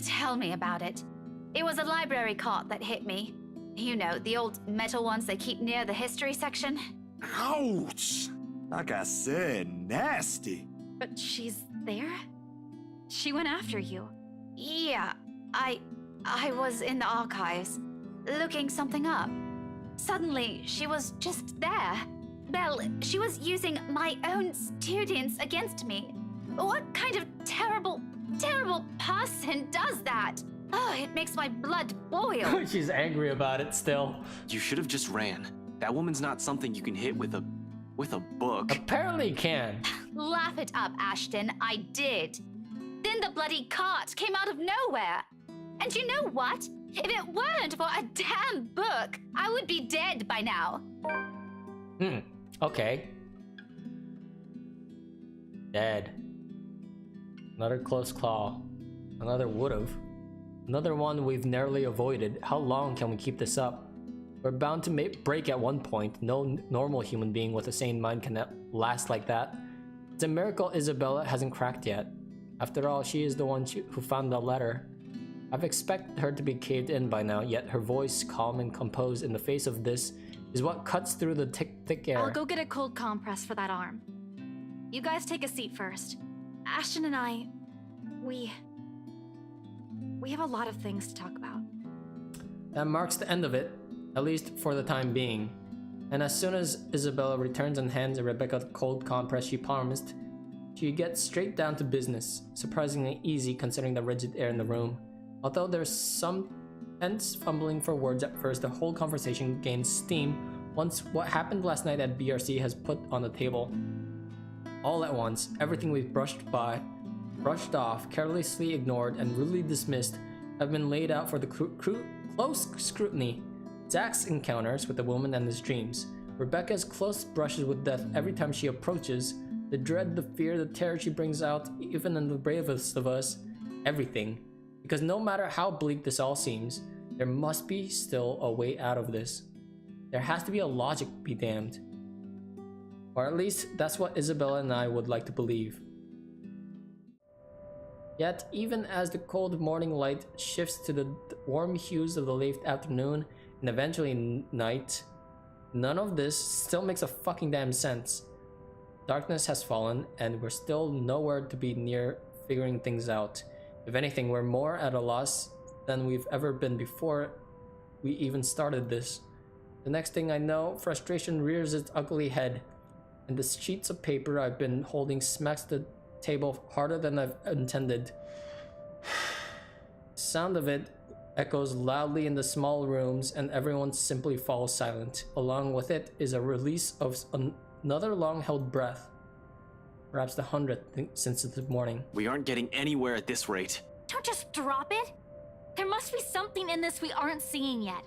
Tell me about it. It was a library cart that hit me. You know, the old metal ones they keep near the history section. Ouch! Like I said, nasty. But she's there? She went after you. Yeah, I was in the archives, looking something up. Suddenly, she was just there. Well, she was using my own students against me. What kind of terrible person does that? Oh, it makes my blood boil. She's angry about it still. You should have just ran. That woman's not something you can hit with a book. Apparently can. Laugh it up, Ashton. I did. Then the bloody cart came out of nowhere. And you know what? If it weren't for a damn book, I would be dead by now. Okay. Dead. Another close call. Another would've. Another one we've narrowly avoided. How long can we keep this up? We're bound to break at one point. No normal human being with a sane mind can last like that. It's a miracle Isabella hasn't cracked yet. After all, she is the one who found the letter. I've expected her to be caved in by now, yet her voice, calm and composed in the face of this, is what cuts through the thick air. I'll go get a cold compress for that arm. You guys take a seat first. Ashton and I, we have a lot of things to talk about. That marks the end of it, at least for the time being. And as soon as Isabella returns and hands Rebecca the cold compress she promised, she gets straight down to business, surprisingly easy considering the rigid air in the room. Although there's some tense fumbling for words at first, the whole conversation gains steam once what happened last night at BRC has put on the table. All at once, everything we've brushed off, carelessly ignored, and rudely dismissed have been laid out for the close scrutiny. Zach's encounters with the woman and his dreams, Rebecca's close brushes with death every time she approaches, the dread, the fear, the terror she brings out, even in the bravest of us, everything. Because no matter how bleak this all seems, there must be still a way out of this. There has to be a logic, be damned. Or at least that's what Isabella and I would like to believe. Yet, even as the cold morning light shifts to the warm hues of the late afternoon and eventually night, none of this still makes a fucking damn sense. Darkness has fallen, and we're still nowhere to be near figuring things out. If anything, we're more at a loss than we've ever been before we even started this. The next thing I know, frustration rears its ugly head, and the sheets of paper I've been holding smacks the table harder than I've intended. The sound of it echoes loudly in the small rooms, and everyone simply falls silent. Along with it is a release of another long-held breath. Perhaps the 100th since this morning. We aren't getting anywhere at this rate. Don't just drop it. There must be something in this we aren't seeing yet.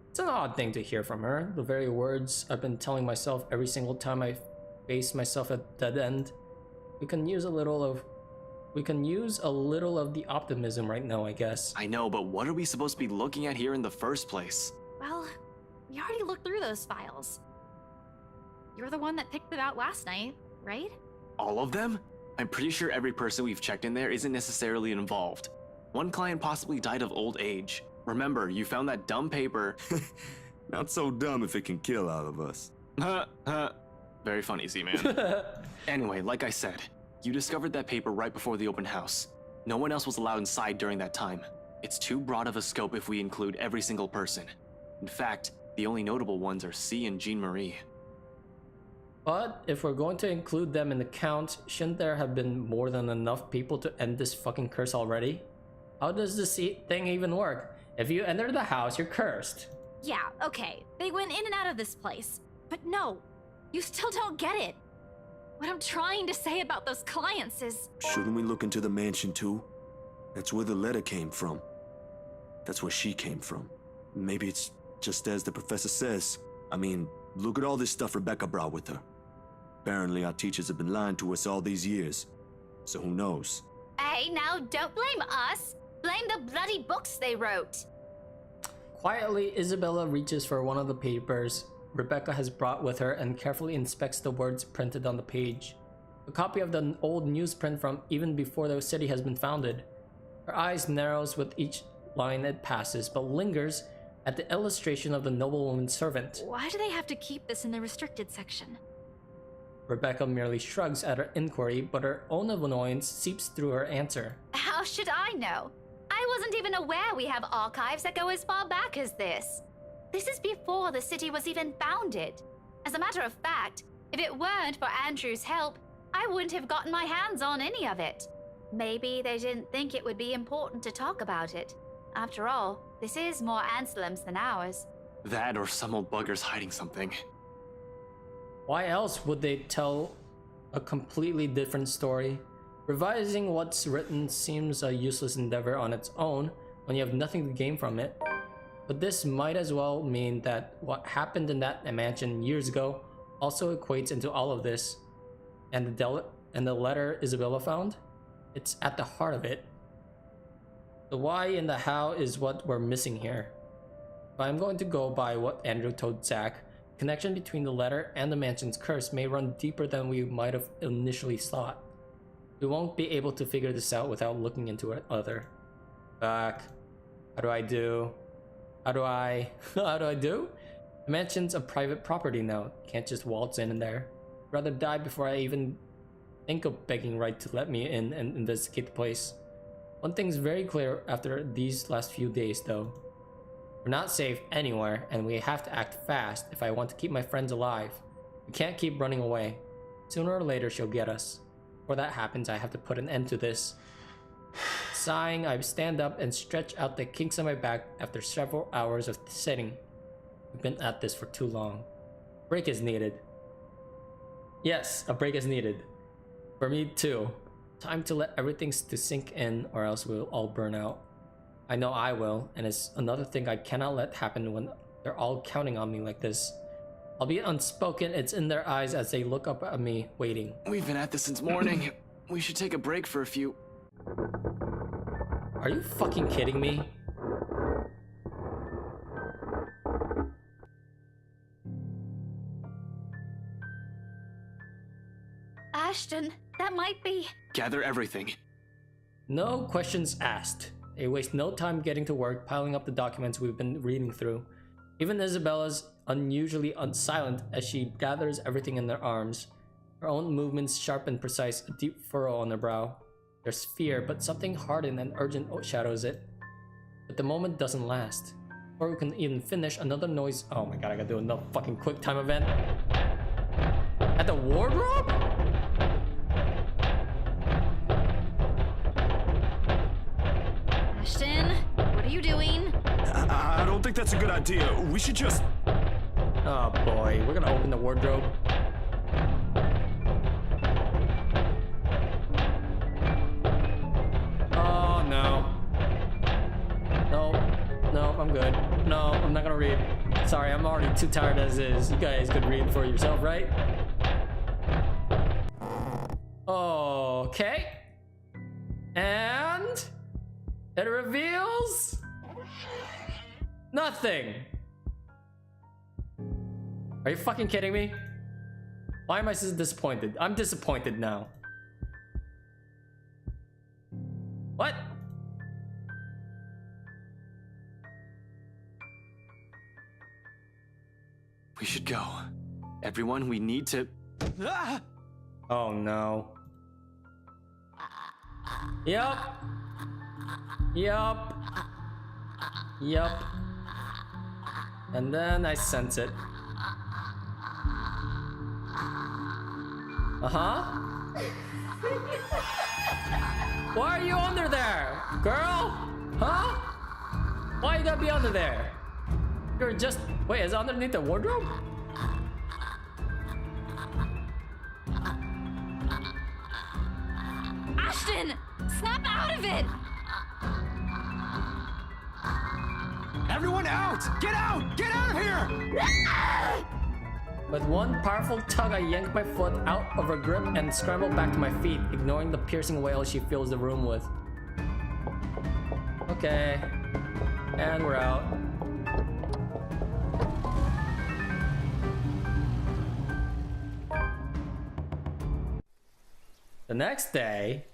It's an odd thing to hear from her. The very words I've been telling myself every single time I face myself at dead end. We can use a little of the optimism right now, I guess. I know, but what are we supposed to be looking at here in the first place? Well, we already looked through those files. You're the one that picked it out last night, right? All of them? I'm pretty sure every person we've checked in there isn't necessarily involved. One client possibly died of old age. Remember, you found that dumb paper. Not so dumb if it can kill all of us. Very funny, Z-Man. Anyway, like I said, you discovered that paper right before the open house. No one else was allowed inside during that time. It's too broad of a scope if we include every single person. In fact, the only notable ones are C and Jean Marie. But if we're going to include them in the count, shouldn't there have been more than enough people to end this fucking curse already? How does this thing even work? If you enter the house, you're cursed. Yeah, okay. They went in and out of this place. But no, you still don't get it. What I'm trying to say about those clients is... Shouldn't we look into the mansion too? That's where the letter came from. That's where she came from. Maybe it's just as the professor says. I mean, look at all this stuff Rebecca brought with her. Apparently our teachers have been lying to us all these years. So who knows? Hey, now don't blame us. Blame the bloody books they wrote. Quietly, Isabella reaches for one of the papers Rebecca has brought with her and carefully inspects the words printed on the page. A copy of the old newsprint from even before the city has been founded. Her eyes narrows with each line it passes, but lingers at the illustration of the noblewoman's servant. Why do they have to keep this in the restricted section? Rebecca merely shrugs at her inquiry, but her own annoyance seeps through her answer. How should I know? I wasn't even aware we have archives that go as far back as this. This is before the city was even founded. As a matter of fact, if it weren't for Andrew's help, I wouldn't have gotten my hands on any of it. Maybe they didn't think it would be important to talk about it. After all, this is more Anselm's than ours. That or some old bugger's hiding something. Why else would they tell a completely different story? Revising what's written seems a useless endeavor on its own when you have nothing to gain from it. But this might as well mean that what happened in that mansion years ago also equates into all of this. And the letter Isabella found? It's at the heart of it. The why and the how is what we're missing here. If I'm going to go by what Andrew told Zach, the connection between the letter and the mansion's curse may run deeper than we might have initially thought. We won't be able to figure this out without looking into it other. Fuck. How do I do? How do I do? The mansion's a private property now. Can't just waltz in there. I'd rather die before I even think of begging right to let me in and investigate the place. One thing's very clear after these last few days though. We're not safe anywhere and we have to act fast if I want to keep my friends alive. We can't keep running away. Sooner or later she'll get us. Before that happens, I have to put an end to this. Sighing, I stand up and stretch out the kinks on my back after several hours of sitting. We've been at this for too long. Break is needed. Yes, a break is needed. For me too. Time to let everything to sink in or else we'll all burn out. I know I will, and it's another thing I cannot let happen when they're all counting on me like this. I'll be unspoken, it's in their eyes as they look up at me, waiting. We've been at this since morning. We should take a break for a few... Are you fucking kidding me? Ashton, that might be... Gather everything. No questions asked. They waste no time getting to work, piling up the documents we've been reading through. Even Isabella's unusually silent as she gathers everything in their arms. Her own movements sharp and precise, a deep furrow on her brow. There's fear, but something hardened and urgent shadows it. But the moment doesn't last. Before we can even finish, another noise... Oh my god, I gotta do another fucking quick time event. At the wardrobe? Ashton, what are you doing? I don't think that's a good idea. We should just... Oh boy, we're gonna open the wardrobe. Oh no. No, I'm good. No, I'm not gonna read. Sorry, I'm already too tired as is. You guys could read for yourself, right? Okay. And... it reveals... nothing. Are you fucking kidding me? Why am I so disappointed? I'm disappointed now. What? We should go. Everyone, we need to... Ah! Oh no. Yup. And then I sense it. Why are you under there, girl? Huh? Why you gotta be under there? You're just... wait, is it underneath the wardrobe? Ashton! Snap out of it! Everyone out! Get out! Get out of here! With one powerful tug, I yank my foot out of her grip and scramble back to my feet, ignoring the piercing wail she fills the room with. Okay. And we're out. The next day...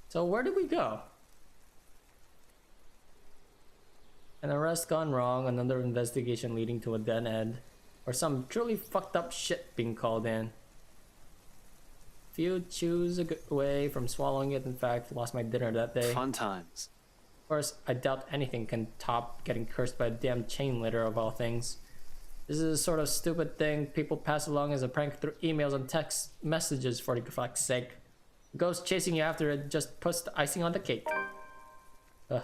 so where did we go? An arrest gone wrong, another investigation leading to a dead end, or some truly fucked up shit being called in. Few choose away from swallowing it. In fact, lost my dinner that day. Fun times. Of course, I doubt anything can top getting cursed by a damn chain letter of all things. This is a sort of stupid thing people pass along as a prank through emails and text messages for the fuck's sake. The ghost chasing you after it just puts the icing on the cake. Ugh.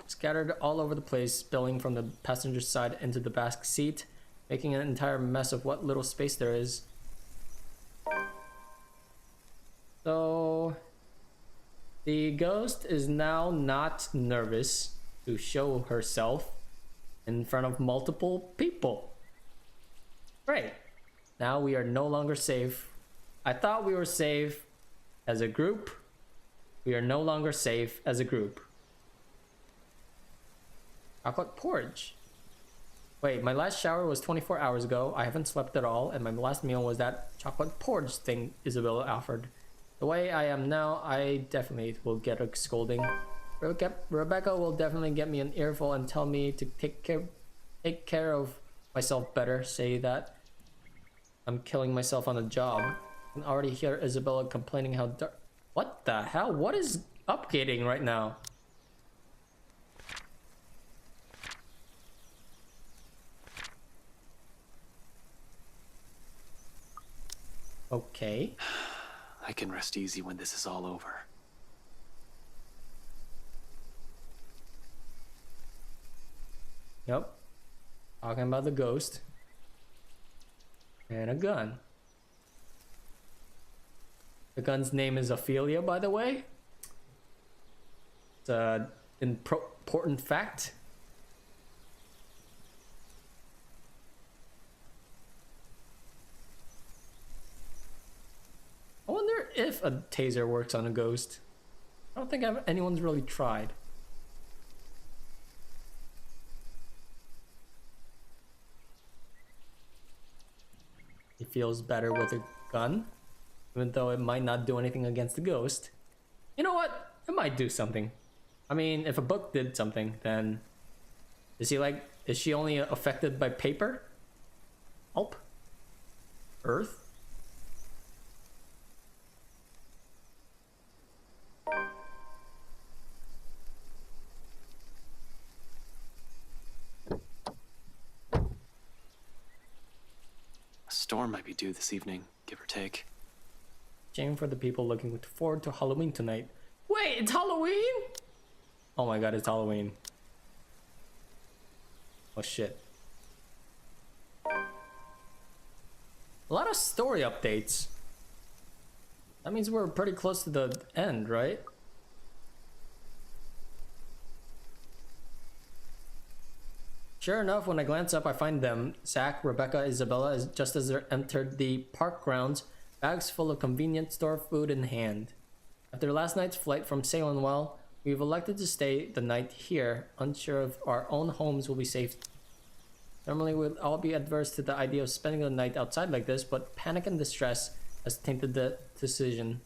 Scattered all over the place, spilling from the passenger side into the back seat, making an entire mess of what little space there is. So, The ghost is now not nervous to show herself in front of multiple people. Great. Now we are no longer safe. I thought we were safe as a group. We are no longer safe as a group. Chocolate porridge. Wait, my last shower was 24 hours ago. I haven't slept at all, and my last meal was that chocolate porridge thing Isabella offered. The way I am now, I definitely will get a scolding. Rebecca will definitely get me an earful and tell me to take care of myself better. Say that I'm killing myself on the job. I can already hear Isabella complaining how dark. What the hell? What is updating right now? Okay. I can rest easy when this is all over. Yep. Talking about the ghost. And a gun. The gun's name is Ophelia, by the way. It's an important fact. I wonder if a taser works on a ghost. I don't think anyone's really tried. He feels better with a gun, even though it might not do anything against the ghost. You know what? It might do something. I mean, if a book did something, then is she only affected by paper? Pulp? Earth? A storm might be due this evening, give or take. Shame for the people looking forward to Halloween tonight. Wait, it's Halloween? Oh my god, it's Halloween. Oh shit. A lot of story updates. That means we're pretty close to the end, right? Sure enough, when I glance up, I find them. Zach, Rebecca, Isabella, just as they entered the park grounds, bags full of convenient store food in hand. After last night's flight from Salem, well, we've elected to stay the night here, unsure if our own homes will be safe. Normally, we'd all be adverse to the idea of spending the night outside like this, but panic and distress has tainted the decision.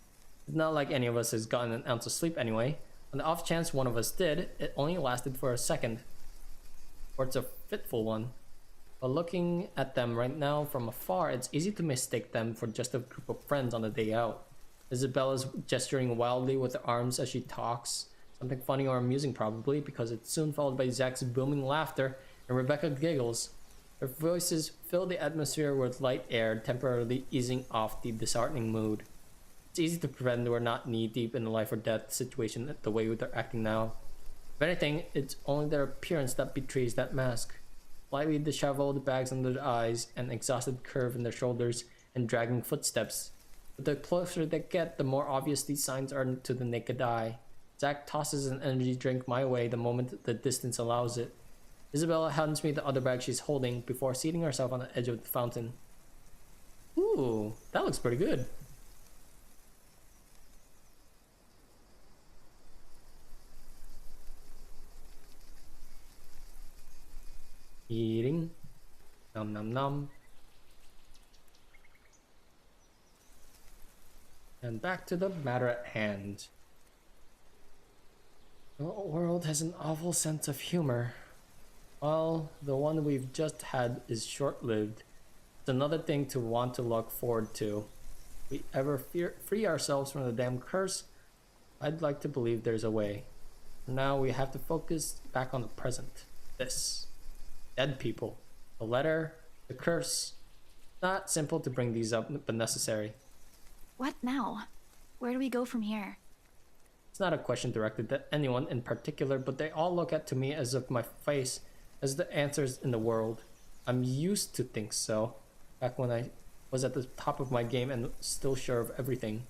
It's not like any of us has gotten an ounce of sleep anyway. On the off chance one of us did, it only lasted for a second. Or it's a fitful one. But looking at them right now from afar, it's easy to mistake them for just a group of friends on a day out. Isabella's gesturing wildly with her arms as she talks. Something funny or amusing probably, because it's soon followed by Zach's booming laughter and Rebecca giggles. Their voices fill the atmosphere with light air, temporarily easing off the disheartening mood. It's easy to pretend we're not knee-deep in a life or death situation the way they're acting now. If anything, it's only their appearance that betrays that mask. Slightly disheveled, bags under their eyes, an exhausted curve in their shoulders, and dragging footsteps. But the closer they get, the more obvious these signs are to the naked eye. Zach tosses an energy drink my way the moment the distance allows it. Isabella hands me the other bag she's holding before seating herself on the edge of the fountain. Ooh, that looks pretty good. Eating. Nom nom nom. And back to the matter at hand. The world has an awful sense of humor. Well, the one we've just had is short-lived. It's another thing to want to look forward to. If we ever free ourselves from the damn curse, I'd like to believe there's a way. For now, we have to focus back on the present. This. Dead people. The letter. The curse. Not simple to bring these up, but necessary. What now? Where do we go from here? It's not a question directed at anyone in particular, but they all look at to me as if my face has the answers in the world. I'm used to think so, back when I was at the top of my game and still sure of everything.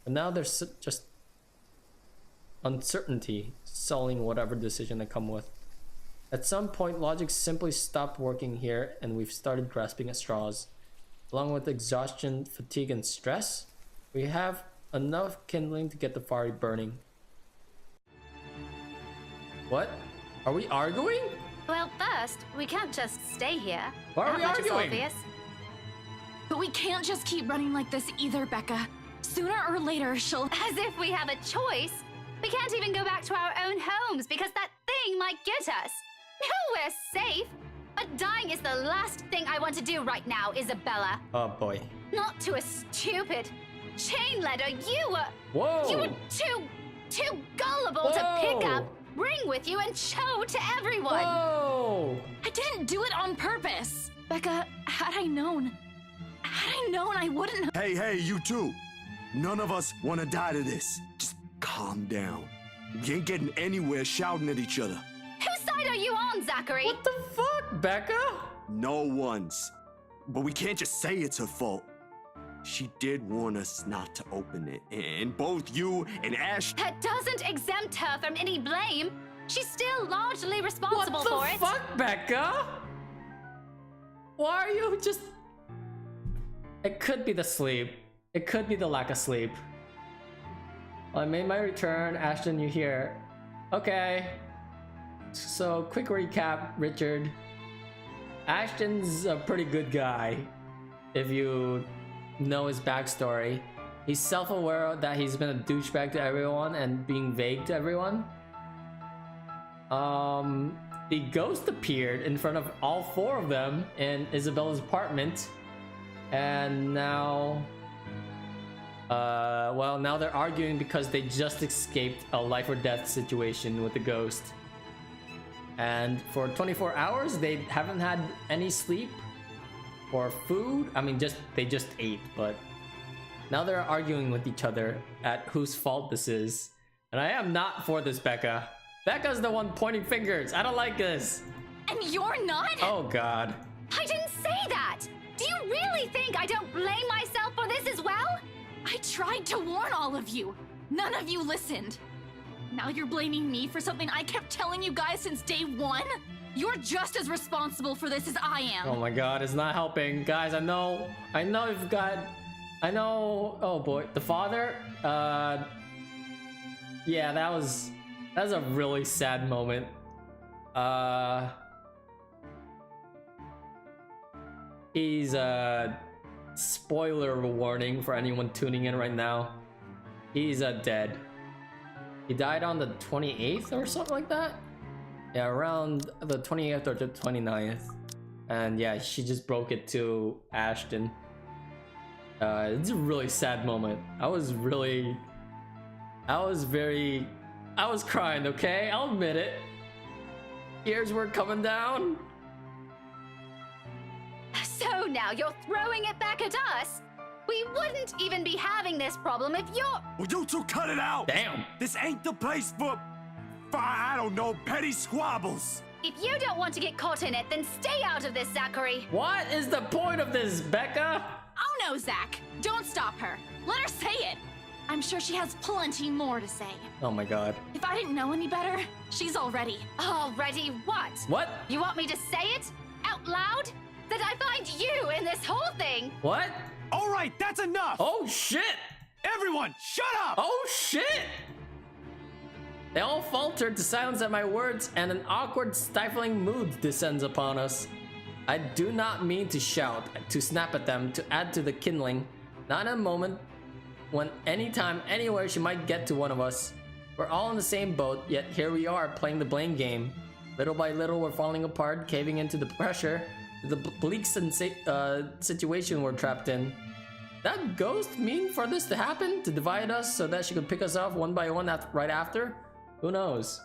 But now there's just uncertainty sullying whatever decision I come with. At some point, logic simply stopped working here, and we've started grasping at straws. Along with exhaustion, fatigue, and stress, we have enough kindling to get the fire burning. What? Are we arguing? Well, first, we can't just stay here. Why are we That much is arguing? obvious. But we can't just keep running like this either, Becca. Sooner or later, she'll. As if we have a choice. We can't even go back to our own homes because that thing might get us. No, we're safe. But dying is the last thing I want to do right now, Isabella. Oh boy. Not to a stupid chain letter. You were Whoa! too gullible to pick up, bring with you, and show to everyone. Whoa! I didn't do it on purpose. Becca, had I known, I wouldn't have. Hey, you two. None of us want to die to this. Just calm down. We ain't getting anywhere shouting at each other. Whose side are you on, Zachary? What the fuck, Becca? No one's. But we can't just say it's her fault. She did warn us not to open it. And both you and Ash. That doesn't exempt her from any blame. She's still largely responsible What for the it. fuck, Becca? Why are you just... It could be the sleep. It could be the lack of sleep. Well, I made my return. Ashton, you here? Okay. So, quick recap, Richard. Ashton's a pretty good guy, if you know his backstory. He's self-aware that he's been a douchebag to everyone and being vague to everyone. The ghost appeared in front of all four of them in Isabella's apartment, and now well, now they're arguing because they just escaped a life or death situation with the ghost. And for 24 hours, they haven't had any sleep or food. I mean, they just ate, but now they're arguing with each other at whose fault this is. And I am not for this, Becca. Becca's the one pointing fingers. I don't like this. And you're not? Oh, God. I didn't say that! Do you really think I don't blame myself for this as well? I tried to warn all of you. None of you listened. Now you're blaming me for something I kept telling you guys since day one? You're just as responsible for this as I am. Oh my God, it's not helping. Guys, I know you've got... I know... Oh boy, the father? Yeah, that's a really sad moment. He's spoiler warning for anyone tuning in right now. He's dead. He died on the 28th or something like that? Yeah, around the 28th or the 29th. And yeah, she just broke it to Ashton. It's a really sad moment. I was crying, okay? I'll admit it. Tears were coming down. So now you're throwing it back at us? We wouldn't even be having this problem if you're... Well, you two cut it out! Damn. This ain't the place for I don't know, petty squabbles! If you don't want to get caught in it, then stay out of this, Zachary. What is the point of this, Becca? Oh no, Zach. Don't stop her. Let her say it. I'm sure she has plenty more to say. Oh my God. If I didn't know any better, she's already. Already what? What? You want me to say it? Out loud? That I find you in this whole thing? What? All right, that's enough! Oh shit! Everyone, shut up! Oh shit! They all faltered to silence at my words, and an awkward, stifling mood descends upon us. I do not mean to shout, to snap at them, to add to the kindling. Not in a moment when anytime, anywhere she might get to one of us. We're all in the same boat, yet here we are playing the blame game. Little by little, we're falling apart, caving into the pressure, the bleak situation we're trapped in. That ghost mean for this to happen? To divide us so that she could pick us off one by one right after? Who knows?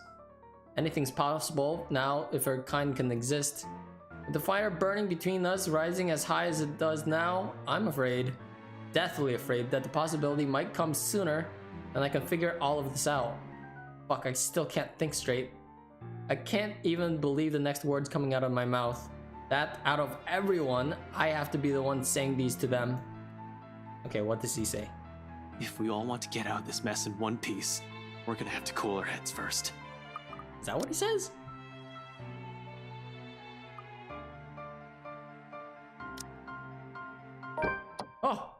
Anything's possible now if her kind can exist. With the fire burning between us, rising as high as it does now, I'm afraid, deathly afraid, that the possibility might come sooner than I can figure all of this out. Fuck, I still can't think straight. I can't even believe the next words coming out of my mouth. That out of everyone, I have to be the one saying these to them. Okay, what does he say? If we all want to get out of this mess in one piece, We're gonna have to cool our heads first. Is that what he says? Oh!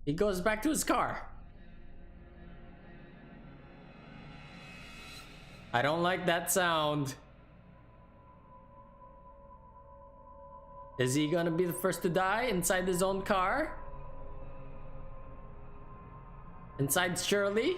He goes back to his car. I don't like that sound. Is he gonna be the first to die inside his own car? Inside Shirley?